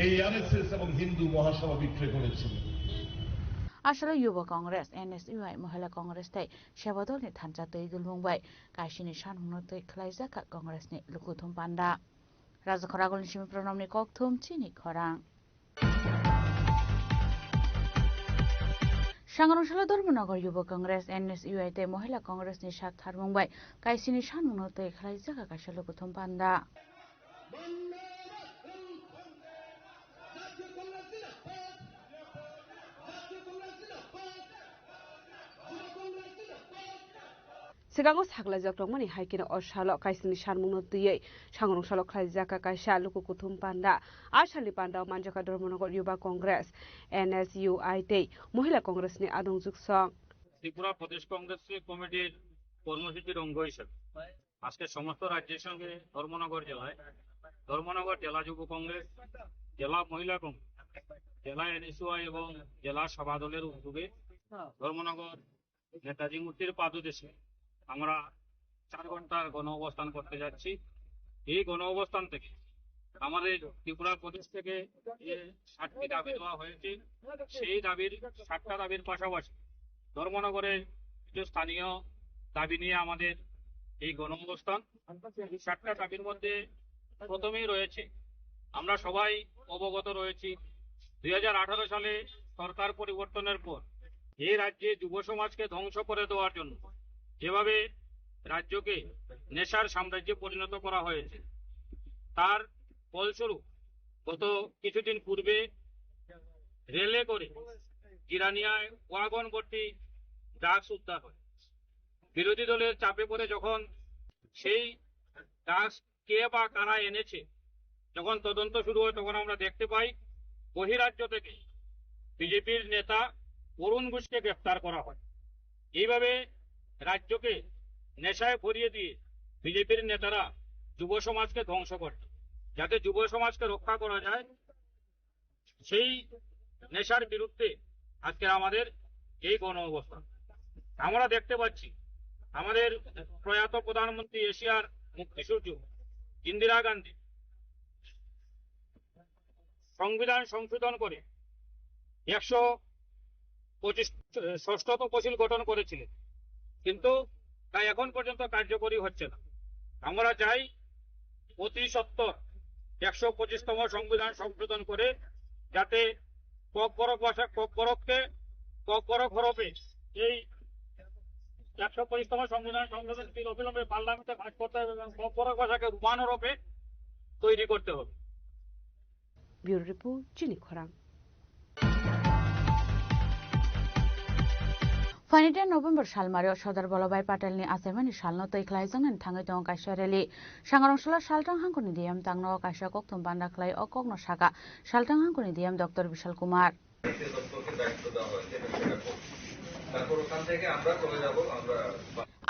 এই আরএসএস এবং হিন্দু মহাসভা বিক্রয় করেছিল। আসলে যুব কংগ্রেস এনএসইউআই মহিলা কংগ্রেস তাই সেবাদল ni thancha tei gulmungbai kaisini sanhungno tei khlaijaka Congress ni lukuthum panda raja khoragol ni simi pronom ni kokthum chini khorang Sangarungshala Dharmanagar Yuba Congress NSUI te Mohila Congress ni Shak Tharmungbai kaisini sanhungno tei khlaijaka kaisa lukuthum panda Sigango saklajak rokmani haikina oshalo kaisini sanmungno tiyei sangrungsalo khlaijaka kaisa lukukuthum panda ashali panda manjaka Dharmanagar Yuba Congress NSUI te Mohila Congress ni adungjuk song Tripura প্রদেশ কংগ্রেস কমিটির কর্মসূচির অঙ্গ হিসেবে আজকে সমস্ত রাজ্যের সঙ্গে ধর্মনগর জেলা যুব কংগ্রেস, জেলা মহিলা কংগ্রেস, জেলা এনএসইউআই এবং জেলা সভা দলের উদ্যোগে ধর্মনগর নেতাজি মূর্তির পাদদেশে আমরা 4 ঘন্টার গণ অবস্থান করতে যাচ্ছি। এই গণ অবস্থান থেকে আমাদের ত্রিপুরা প্রদেশ থেকে যে 60টি দাবি দেওয়া হয়েছে, সেই দাবির 60টা দাবির পাশাপাশি ধর্মনগরের কিছু স্থানীয় দাবি নিয়ে আমাদের এই গণ অবস্থান। 60টা দাবির মধ্যে প্রথমেই রয়েছে, আমরা সবাই অবগত রয়েছি 2018 সালে সরকার পরিবর্তনের পর এই রাজ্যে যুব সমাজকে ধ্বংস করে দেওয়ার জন্য যেভাবে রাজ্যকে নেশার সাম্রাজ্যে পরিণত করা হয়েছে। তার ফলস্বরূপ গত কিছুদিন পূর্বে রেলে করে জিরানিয়ায় ওয়াগন ভর্তি ড্রাগস উদ্ধার হয়। বিরোধী দলের চাপে পড়ে যখন সেই ড্রাগস কে বা কারা এনেছে যখন তদন্ত শুরু হয়, তখন আমরা দেখতে পাই বহিরাজ্য থেকে বিজেপির নেতা অরুণ ঘোষকে গ্রেফতার করা হয়। এইভাবে রাজ্যকে নেশায় ভরিয়ে দিয়ে বিজেপির নেতারা যুব সমাজকে ধ্বংস করত। যাতে যুব সমাজকে রক্ষা করা যায়, সেই নেশার বিরুদ্ধে আজকের আমাদের এই গণ অবস্থান। আমরা দেখতে পাচ্ছি আমাদের প্রয়াত প্রধানমন্ত্রী এশিয়ার মুক্তিসূর্য ইন্দিরা গান্ধী সংবিধান সংশোধন করে 126ম তফসিল গঠন করেছিলেন, কিন্তু তা এখন পর্যন্ত কার্যকরী হচ্ছে না। আমরা চাই অতি সত্বর 125তম সংবিধান সংশোধন করে যাতে ককবরক হরফে এই 125তম সংবিধান সংশোধন বিল অবিলম্বে পার্লামেন্টে পাস করতে হবে এবং ককবরক ভাষাকে রোমান হরফে তৈরি করতে হবে। ব্যুরো রিপোর্ট চিলি খরাং। फाइनेटे नभेम्बर सालमारियाव सरदार वल्लभभाई पाटेलनि आसामनि सालनो तैख्लायजों थाङै दं कायसा रेलि सांग्रांसला सालथां हांखोनि डिएम तांनो कायसा कक्तम बान्दा खलाय अकग्न साका सालथां हांखोनि डिएम डक्टर विशाल कुमार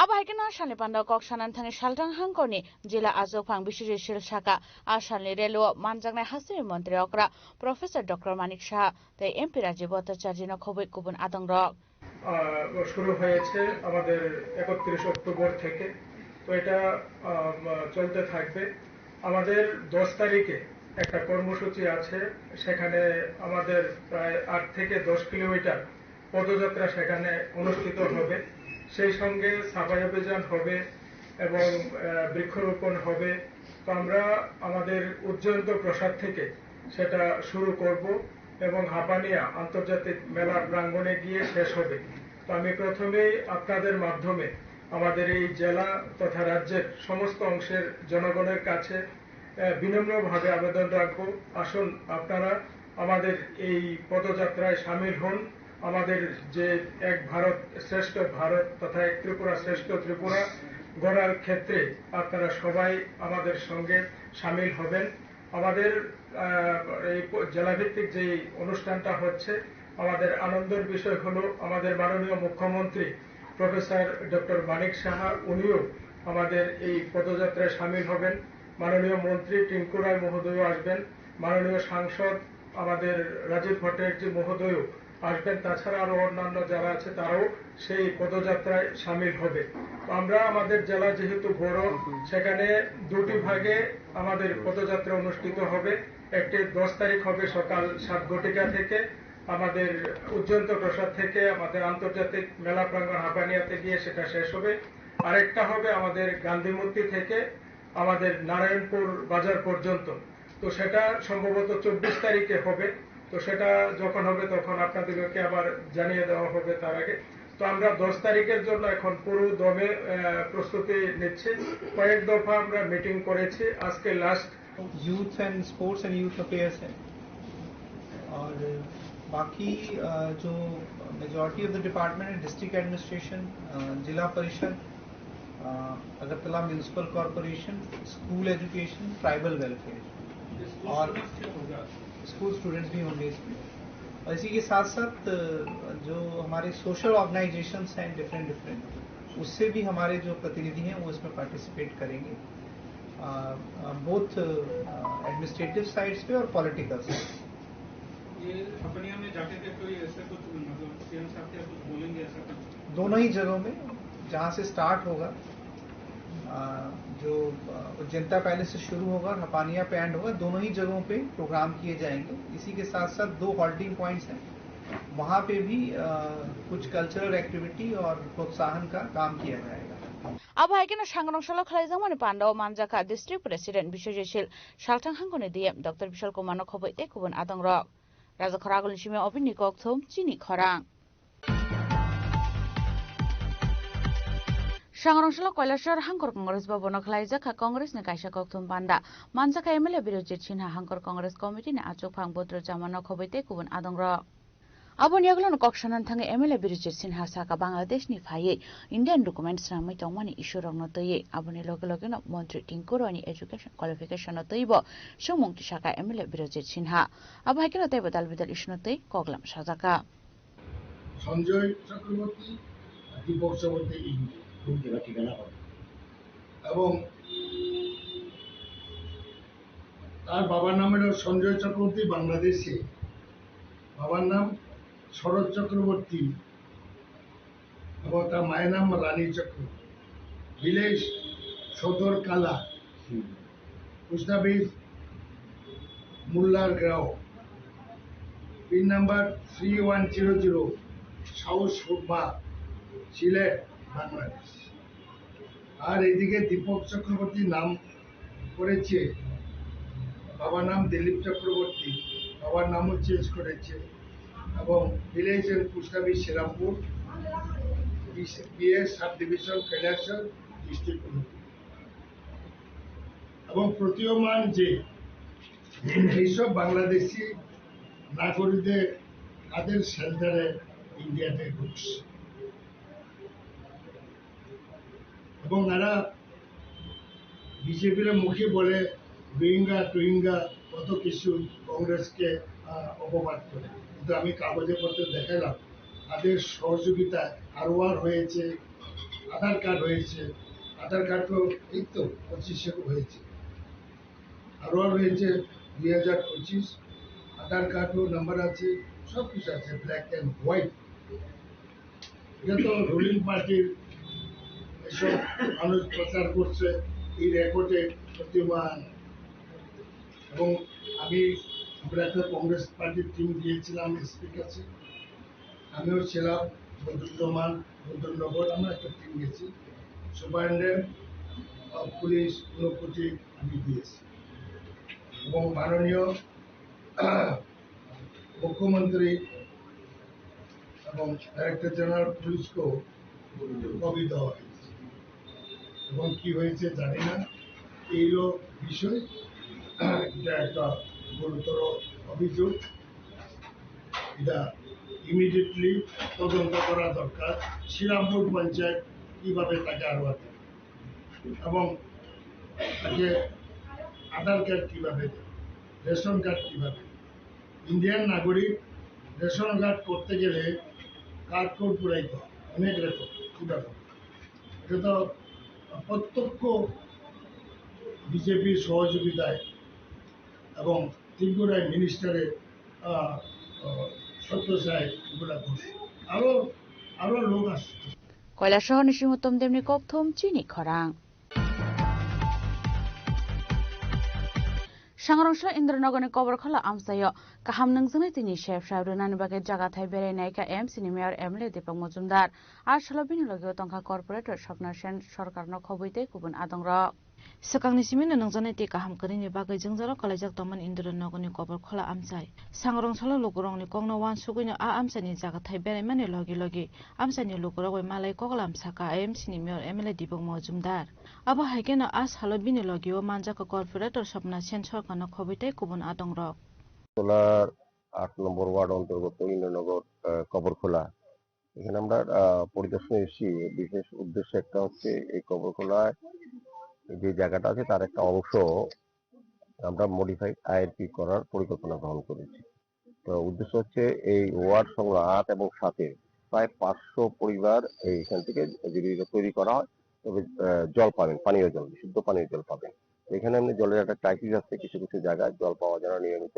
अब हाइकेना सालनि बान्दा कक सानान थाङै सालथां हांखोनि जिल्ला आजोफां बिसिरिसिल साका आसामनि रेलवे मानजागनाय हासिनि मन्त्री अक्रा प्रफेसर डक्टर मानिक शाह तै एमपि राजीव भट्टाचार्यनो खबै गुबुन आदंरक শুরু হয়েছে আমাদের 31 অক্টোবর থেকে। তো এটা চলতে থাকবে। আমাদের 10 তারিখে একটা কর্মসূচি আছে, সেখানে আমাদের প্রায় 8 থেকে 10 কিলোমিটার পদযাত্রা সেখানে অনুষ্ঠিত হবে। সেই সঙ্গে সাফাই অভিযান হবে এবং বৃক্ষরোপণ হবে। তো আমরা আমাদের উজ্জয়ন্ত প্রসাদ থেকে সেটা শুরু করব এবং হাপানিয়া আন্তর্জাতিক মেলা প্রাঙ্গণে গিয়ে শেষ হবে। তো আমি প্রথমেই আপনাদের মাধ্যমে আমাদের এই জেলা তথা রাজ্যের সমস্ত অংশের জনগণের কাছে বিনম্রভাবে আবেদন রাখবো, আসুন আপনারা আমাদের এই পদযাত্রায় সামিল হন। আমাদের যে এক ভারত শ্রেষ্ঠ ভারত তথা এক ত্রিপুরা শ্রেষ্ঠ ত্রিপুরা গড়ার ক্ষেত্রে আপনারা সবাই আমাদের সঙ্গে সামিল হবেন। আমাদের এই জেলাভিত্তিক যে অনুষ্ঠানটা হচ্ছে, আমাদের আনন্দের বিষয় হলো আমাদের মাননীয় মুখ্যমন্ত্রী প্রফেসর ডক্টর মানিক সাহা উনিও আমাদের এই পদযাত্রায় সামিল হবেন। মাননীয় মন্ত্রী টিঙ্কু রায় মহোদয় আসবেন, মাননীয় সাংসদ আমাদের রাজীব ভট্টাচার্য মহোদয়ও আসবেন। তাছাড়া আরো অন্যান্য যারা আছে তারাও সেই পদযাত্রায় সামিল হবে। আমরা আমাদের জেলা যেহেতু বড়, সেখানে দুটি ভাগে আমাদের পদযাত্রা অনুষ্ঠিত হবে। একটি 10 তারিখ হবে সকাল 7 ঘটিকা থেকে আমাদের উজ্জয়ন্ত প্রসাদ থেকে আমাদের আন্তর্জাতিক মেলা প্রাঙ্গণ হাপানিয়াতে গিয়ে সেটা শেষ হবে। আরেকটা হবে আমাদের গান্ধী মূর্তি থেকে আমাদের নারায়ণপুর বাজার পর্যন্ত। তো সেটা সম্ভবত 24 তারিখে হবে। তো সেটা যখন হবে তখন আপনাদেরকে আবার জানিয়ে দেওয়া হবে তার আগে। তো আমরা 10 তারিখের জন্য এখন পুরো দমে প্রস্তুতি নিচ্ছি। কয়েক দফা আমরা মিটিং করেছি, আজকে last. Youth and sports and youth affairs है और बाकी जो मेजॉरिटी ऑफ द डिपार्टमेंट है डिस्ट्रिक्ट एडमिनिस्ट्रेशन, जिला परिषद, Agartala municipal corporation, school education, tribal welfare और स्कूल स्टूडेंट्स भी होंगे इसमें। और इसी के साथ साथ जो हमारे सोशल ऑर्गेनाइजेशंस हैं डिफरेंट उससे भी हमारे जो प्रतिनिधि हैं वो इसमें पार्टिसिपेट करेंगे, बोथ एडमिनिस्ट्रेटिव साइड्स पे और पॉलिटिकल साइड। ये हपनिया में जाके के कोई ऐसा कुछ मतलब सीएम साहब क्या कुछ बोलेंगे ऐसा कुछ? दोनों ही जगहों में जहाँ से स्टार्ट होगा, जो जनता पैलेस से शुरू होगा और हपानिया पे एंड होगा, दोनों ही जगहों पे प्रोग्राम किए जाएंगे। इसी के साथ साथ 2 हॉल्टिंग पॉइंट्स हैं, वहाँ पे भी कुछ कल्चरल एक्टिविटी और प्रोत्साहन का काम किया जाएगा। अब हाइकेना सांग्रांसला खलायजों माने पान्डाव मानजाका डिस्ट्रिक्ट प्रेसिडेंट बिश्वजित सालथां हांखोनि डिएम डक्टर विशाल कुमारनो खबै एक गुबुन आदंरक राजा खरागलनि सिमे अबिनि कक्थम चिनि खरां Sangrongshalo Koilashar Hankor Congress Babona Klaijaka Congress ne Kaisha Koktum Banda Manjaka MLA Birojit Sinha Hankor Congress Committee ne Achok Phang Bodro Jamano Khobete Kubun Adongra Abon Yaglon Kokshanan Thang MLA Birojit Sinha Saka Bangladesh ni Faye Indian documents Ramai Tomani issue of Notoye Aboni Lokalogin Montri Tinkuroni education qualification of Toibo Shumung Shaka MLA Birojit Sinha Abhakira Tebadal Vidal Ishnote Koglam Shazaka Sanjay Chakraborty Deepak Chakraborty India ঠিকানা পাবে এবং তার বাবার নাম হলো সঞ্জয় চক্রবর্তী বাংলাদেশে বাবার নাম শরৎ চক্রবর্তী এবং তার মায়ের নাম রানী চক্রবর্তী ভিলেজ সদর কালা পোস্ট অফিস মুল্লার গ্রাও pin number 3100 south Surma Sylhet Bangladesh আর এইদিকে দীপক চক্রবর্তী নাম করেছে বাবার নাম দিলীপ চক্রবর্তী বাবার নামও চেঞ্জ করেছে এবং village and post office Srirampur BS sub division Kailashahar district এবং প্রতীয়মান যে এইসব বাংলাদেশি নাগরিকদের তাদের সেন্টারে ইন্ডিয়াতে ঢুকছে এবং এরা বিজেপির মুখে বলে রোহিঙ্গা টোহিঙ্গা কত কিছু কংগ্রেসকে অপবাদ করে কিন্তু আমি কাগজে পত্রে দেখালাম তাদের সহযোগিতায় আরওয়ার হয়েছে আধার কার্ড হয়েছে আধার কার্ড তো এই তো 25 হয়েছে আরওয়ার হয়েছে 2025 আধার কার্ডও নাম্বার আছে সব কিছু আছে ব্ল্যাক অ্যান্ড হোয়াইট এটা তো রুলিং পার্টির এসব মানুষ প্রচার করছে এই রেকর্ডে প্রতিমান এবং আমরা একটা কংগ্রেস পার্টির টিম দিয়েছিলাম এসপির কাছে আমিও ছিলাম বদরুজ্জামান বদরনগর আমরা একটা টিম গেছি সুপারিনটেন্ডেন্ট পুলিশ ঊনকোটি আমি দিয়েছি এবং মাননীয় মুখ্যমন্ত্রী এবং ডাইরেক্টর জেনারেল পুলিশকেও কপি দেওয়া হয়েছে এবং কি হয়েছে জানি না এইরও বিষয় এটা একটা গুরুতর অভিযোগ এটা ইমিডিয়েটলি তদন্ত করা দরকার শ্রীরামপুর পঞ্চায়েত কিভাবে তাকে আরো এবং তাকে আধার কার্ড কিভাবে রেশন কার্ড কিভাবে ইন্ডিয়ান নাগরিক রেশন কার্ড করতে গেলে কার্ড কোড পুরাইতে হয় অনেক রেকর্ড কিভাবে এটা তো প্রত্যক্ষ বিজেপির সহযোগিতায় এবং ত্রিপুরায় মিনিস্টারের সত্যসায় এগুলা করছে আরো লোক আসছে Kailashahar নিশিমোত্তম দেমনি kokthom chini khorang Sangrongshalo Indranagarni Koborkhala Amsayo Kaham Nangzani Tini Chef Shabrunani Baget Jagathai Berenaika MC ni Mayor MLA Deepak Mojumdar আর Shalobini Logio Tongkha Corporator Shopna Sen Sarkarno Khoboite Kubun Adongra Sakangni Simina Nangzani Ti Kaham Karini Bagai Jingjaro Kalajak Toman Indranagarni Koborkhala Amsai Sangrongshalo Logorongni Kongno Wan Sugino A Amsani Jagathai Beremani Logi Amsani Logorogoi Malai Koglam Saka MC ni Mayor MLA Deepak Mojumdar Aba Haikena As Halobini Logio Manjaka Corporator Shopna Sen Sarkarno Khoboite Kubun Adongra solar 8 number word অন্তর্গত ইন্দ্রনগর কবরখোলা এখানে আমরা পরিদর্শনে এসেছি বিশেষ উদ্দেশ্য একটা হচ্ছে এই কবরখোলায় যে জায়গাটা আছে তার একটা অংশ আমরা মডিফাইড আইআরপি করার পরিকল্পনা গ্রহণ করেছি তো উদ্দেশ্য হচ্ছে এই ওয়ার্ড সংলগ্ন 8 এবং 7 প্রায় 500 পরিবার এইখান থেকে যদি তৈরি করা হয় তবে জল পাবেন পানীয় জল বিশুদ্ধ পানীয় জল পাবেন এখানে এমনি জলের একটা ক্রাইসিস আছে কিছু কিছু জায়গায় জল পাওয়া যায় না নিয়মিত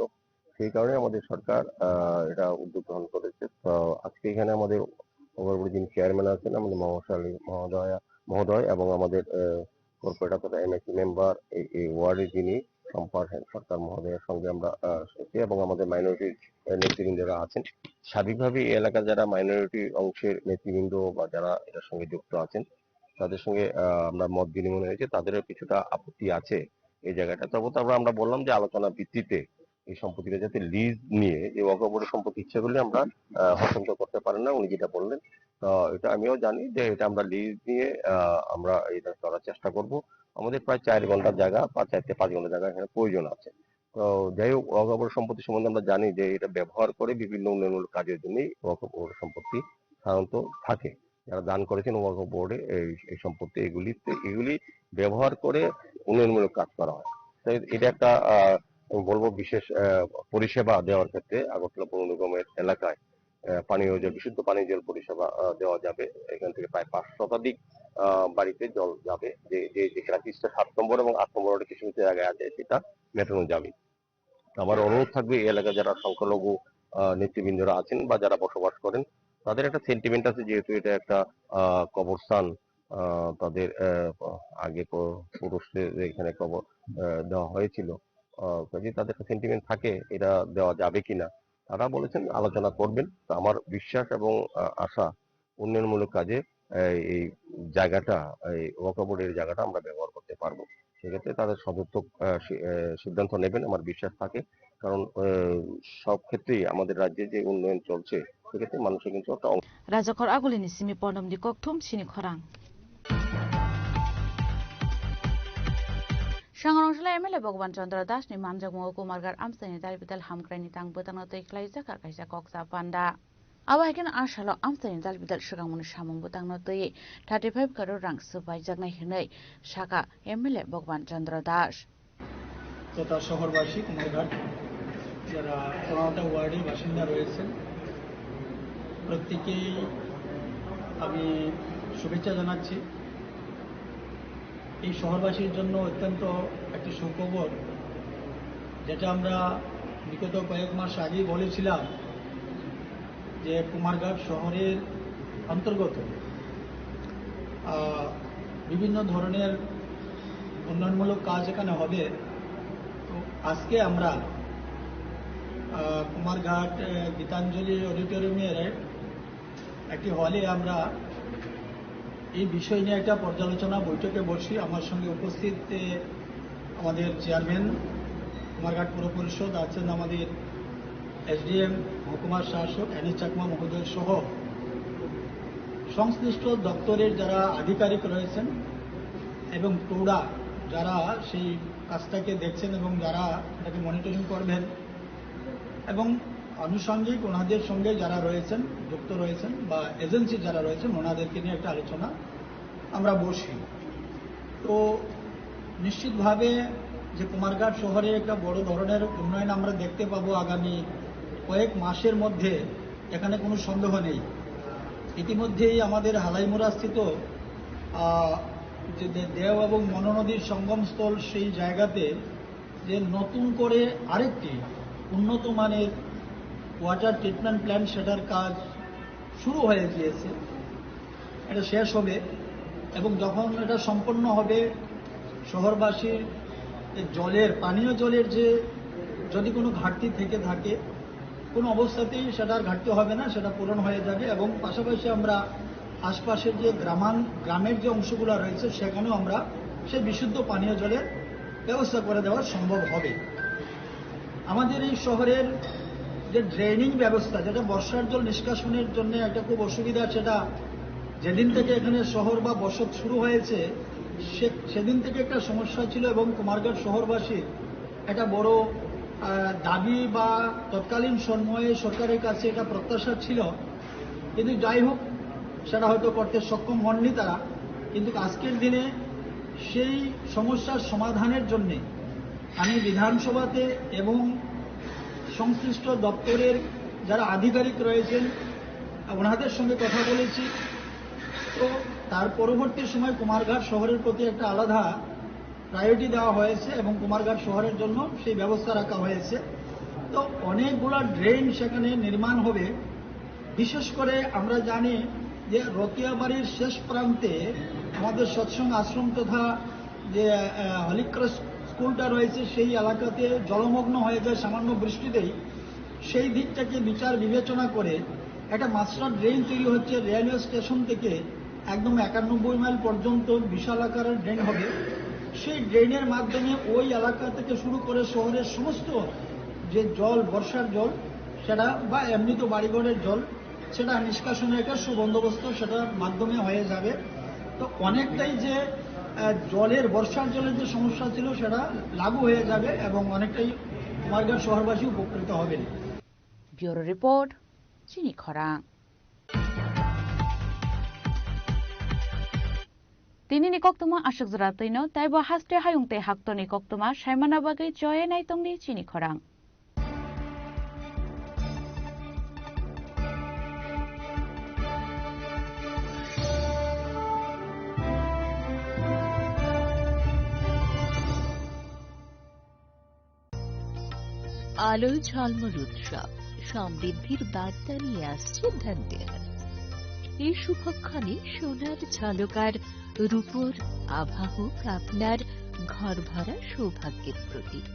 সেই কারণে আমাদের সরকার এটা উদ্যোগ গ্রহণ করেছে তো আজকে এখানে আমাদের ওভারবোর্ড যিনি চেয়ারম্যান আছেন আমাদের মহাশালী মহোদয় এবং আমাদের কর্পোরেটর তথা এমএসি মেম্বার এই ওয়ার্ডের যিনি সরকার মহোদয়ের সঙ্গে আমরা এবং আমাদের মাইনরিটি নেতৃবৃন্দরা আছেন স্বাভাবিকভাবে এই এলাকার যারা মাইনরিটি অংশের নেতৃবৃন্দ বা যারা এটার সঙ্গে যুক্ত আছেন তাদের সঙ্গে আমরা মত বিনিময় হয়েছে তাদেরও কিছুটা আপত্তি আছে এই জায়গাটা তবে আমরা বললাম যে আলোচনা ভিত্তিতে এই সম্পত্তিটা যাতে লিজ নিয়ে যে ওয়াকফ বোর্ডের সম্পত্তি ইচ্ছা করলে আমরা হস্তান্তর করতে পারেন না উনি যেটা বললেন তো এটা আমিও জানি যে এটা আমরা লিজ নিয়ে আমরা এটা করার চেষ্টা করব। আমাদের প্রায় 4 ঘন্টার জায়গা বা 4 থেকে 5 ঘন্টার জায়গা এখানে প্রয়োজন আছে। তো যাই হোক, ওয়াকফ বোর্ড সম্পত্তি সম্বন্ধে আমরা জানি যে এটা ব্যবহার করে বিভিন্ন উন্নয়নমূলক কাজের জন্যই ওয়াকফ বোর্ড সম্পত্তি সাধারণত থাকে। যারা দান করেছেন ওয়াকফ বোর্ডে এই সম্পত্তি এগুলি ব্যবহার করে উন্নয়নমূলক কাজ করা হয়। তাই এটা একটা আমি বলবো বিশেষ পরিষেবা দেওয়ার ক্ষেত্রে আগরতলা পৌর নিগমের এলাকায় পানীয় জল, বিশুদ্ধ পানীয় জল পরিষেবা দেওয়া যাবে। এখান থেকে প্রায় 5 শতাধিক বাড়িতে জল যাবে, যেখানে 7 নম্বর এবং 8 নম্বর ওয়ার্ডে কিছু কিছু জায়গায় আছে সেটা মেটানো যাবে। আমার অনুরোধ থাকবে এই এলাকায় যারা সংখ্যালঘু নেতৃবৃন্দরা আছেন বা যারা বসবাস করেন, তাদের একটা সেন্টিমেন্ট আছে, যেহেতু এটা একটা কবরস্থান, তাদের আগে পুরুষদের এখানে কবর দেওয়া হয়েছিল, কাজে তাদের একটা সেন্টিমেন্ট থাকে, এটা দেওয়া যাবে কিনা তারা বলেছেন আলোচনা করবেন। তো আমার বিশ্বাস এবং আশা উন্নয়নমূলক কাজে এই জায়গাটা, এই ওয়াকফ বোর্ডের জায়গাটা আমরা ব্যবহার করতে পারবো। সেক্ষেত্রে তাদের সদর্থক সিদ্ধান্ত নেবেন আমার বিশ্বাস থাকে। কারণ সব ক্ষেত্রেই আমাদের রাজ্যে যে উন্নয়ন চলছে সেক্ষেত্রে মানুষের কিন্তু একটা রাজাকর আগুলিনি সিমি পর্ণমদি ককথুম সিনি খরাং Sangarongshla MLA Bhagwan Chandra Das ni manjagmo kumargar amsani dalbidal hamkrani tang butang tei klaisa ka kaisa koksa panda aba hakin ashalo amsani dalbidal shugamuni samung butang tei 35 crore rang subai jagnai hinai shaka MLA Bhagwan Chandra Das তথা শহরবাসী কুমারঘাট যারা 15টা ওয়ার্ডের বাসিন্দা রয়েছেন প্রত্যেকেই আমি শুভেচ্ছা জানাচ্ছি। এই শহরবাসীর জন্য অত্যন্ত একটি সুখবর, যেটা আমরা বিগত কয়েক মাস আগেই বলেছিলাম যে কুমারঘাট শহরের অন্তর্গত বিভিন্ন ধরনের উন্নয়নমূলক কাজ এখানে হবে। তো আজকে আমরা কুমারঘাট গীতাঞ্জলি অডিটোরিয়ামের একটি হলে আমরা এই বিষয় নিয়ে একটা পর্যালোচনা বৈঠকে বসি। আমার সঙ্গে উপস্থিত আমাদের চেয়ারম্যান কুমারঘাট পৌর পরিষদ আছেন, আমাদের এসডিএম মহকুমার শাসক এনি চাকমা মহোদয় সহ সংশ্লিষ্ট দপ্তরের যারা আধিকারিক রয়েছেন এবং প্রৌঢ়া যারা সেই কাজটাকে দেখছেন এবং যারা এটাকে মনিটরিং করবেন এবং আনুষঙ্গিক ওনাদের সঙ্গে যারা রয়েছেন, যুক্ত রয়েছেন বা এজেন্সি যারা রয়েছেন, ওনাদেরকে নিয়ে একটা আলোচনা আমরা বসি। তো নিশ্চিতভাবে যে কুমারঘাট শহরে একটা বড় ধরনের উন্নয়ন আমরা দেখতে পাবো আগামী কয়েক মাসের মধ্যে, এখানে কোনো সন্দেহ নেই। ইতিমধ্যেই আমাদের হালাইমুড়াস্থিত যে দেও এবং মনোনদীর সঙ্গমস্থল সেই জায়গাতে যে নতুন করে আরেকটি উন্নত মানের ওয়াটার ট্রিটমেন্ট প্ল্যান্ট, সেটার কাজ শুরু হয়ে গিয়েছে, এটা শেষ হবে এবং যখন এটা সম্পন্ন হবে শহরবাসীর জলের, পানীয় জলের যে যদি কোনো ঘাটতি থেকে থাকে কোনো অবস্থাতেই সেটার ঘাটতি হবে না, সেটা পূরণ হয়ে যাবে এবং পাশাপাশি আমরা আশপাশের যে গ্রামের যে অংশগুলো রয়েছে সেখানেও আমরা সেই বিশুদ্ধ পানীয় জলের ব্যবস্থা করে দেওয়া সম্ভব হবে। আমাদের এই শহরের যে ড্রেনিং ব্যবস্থা, যেটা বর্ষার জল নিষ্কাশনের জন্য একটা খুব অসুবিধা, সেটা যেদিন থেকে এখানে শহর বা বসত শুরু হয়েছে সেদিন থেকে একটা সমস্যা ছিল এবং কুমারঘাট শহরবাসীর একটা বড় দাবি বা তৎকালীন সময়ে সরকারের কাছে এটা প্রত্যাশা ছিল। কিন্তু যাই হোক, সেটা হয়তো করতে সক্ষম হননি তারা, কিন্তু আজকের দিনে সেই সমস্যার সমাধানের জন্যে আমি বিধানসভাতে এবং সংশ্লিষ্ট দপ্তরের যারা আধিকারিক রয়েছেন ওনাদের সঙ্গে কথা বলেছি। তো তার পরবর্তী সময় কুমারঘাট শহরের প্রতি একটা আলাদা প্রায়োরিটি দেওয়া হয়েছে এবং কুমারঘাট শহরের জন্য সেই ব্যবস্থা রাখা হয়েছে। তো অনেকগুলা ড্রেন সেখানে নির্মাণ হবে। বিশেষ করে আমরা জানি যে রতিয়াবাড়ির শেষ প্রান্তে আমাদের সৎসঙ্গ আশ্রম তথা যে হলিক্রস স্কুলটা রয়েছে সেই এলাকাতে জলমগ্ন হয়ে যায় সামান্য বৃষ্টিতেই। সেই দিকটাকে বিচার বিবেচনা করে একটা মাস্টার ড্রেন তৈরি হচ্ছে রেলওয়ে স্টেশন থেকে একদম 91 মাইল পর্যন্ত বিশাল আকারের ড্রেন হবে। সেই ড্রেনের মাধ্যমে ওই এলাকা থেকে শুরু করে শহরের সমস্ত যে জল, বর্ষার জল সেটা বা এমনি তো বাড়িঘরের জল, সেটা নিষ্কাশনের একটা সুবন্দোবস্ত সেটার মাধ্যমে হয়ে যাবে। তো অনেকটাই যে জলের বর্ষার জলের যে সমস্যা ছিল সেটা লাগু হয়ে যাবে এবং অনেকটাই কুমারঘাট শহরবাসী উপকৃত হবেন। ব্যুরো রিপোর্ট, চিনি খরাং। তিনি নিকক্তমা আশক জরা তৈন তাইব হাস্তে হায়ুংতে হাক্ত নিকক্তমা সাইমানা বাগৈ জয়ে নাইতংনি চিনি খরাং। আলোয় ঝলমল উৎসব সমৃদ্ধির বার্তা নিয়ে আসছে ধনতেরাস। এই শুভক্ষণে সোনার ঝলকার রূপোর আভা হোক আপনার ঘর ভরা সৌভাগ্যের প্রতীক।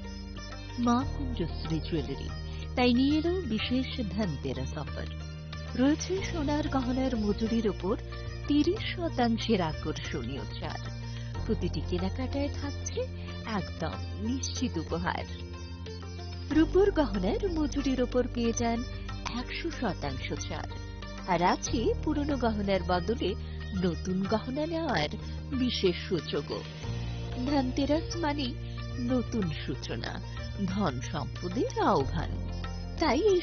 মা কুঞ্জশ্রী জুয়েলারি তাই নিয়ে এলো বিশেষ ধনতেরাস অফার। রয়েছে সোনার গহনার মজুরির ওপর 30% আকর্ষণীয় ছাড়। প্রতিটি কেনাকাটায় থাকছে একদম নিশ্চিত উপহার। রূপোর গহনার মজুরির ওপর পেয়ে যান 100% ছাড়। আর আছে পুরনো গহনার বদলে নতুন গহনা নেওয়ার বিশেষ সুযোগও। ধনতেরাস মানে নতুন সূচনা, ধন সম্পদের আহ্বান। তাই এই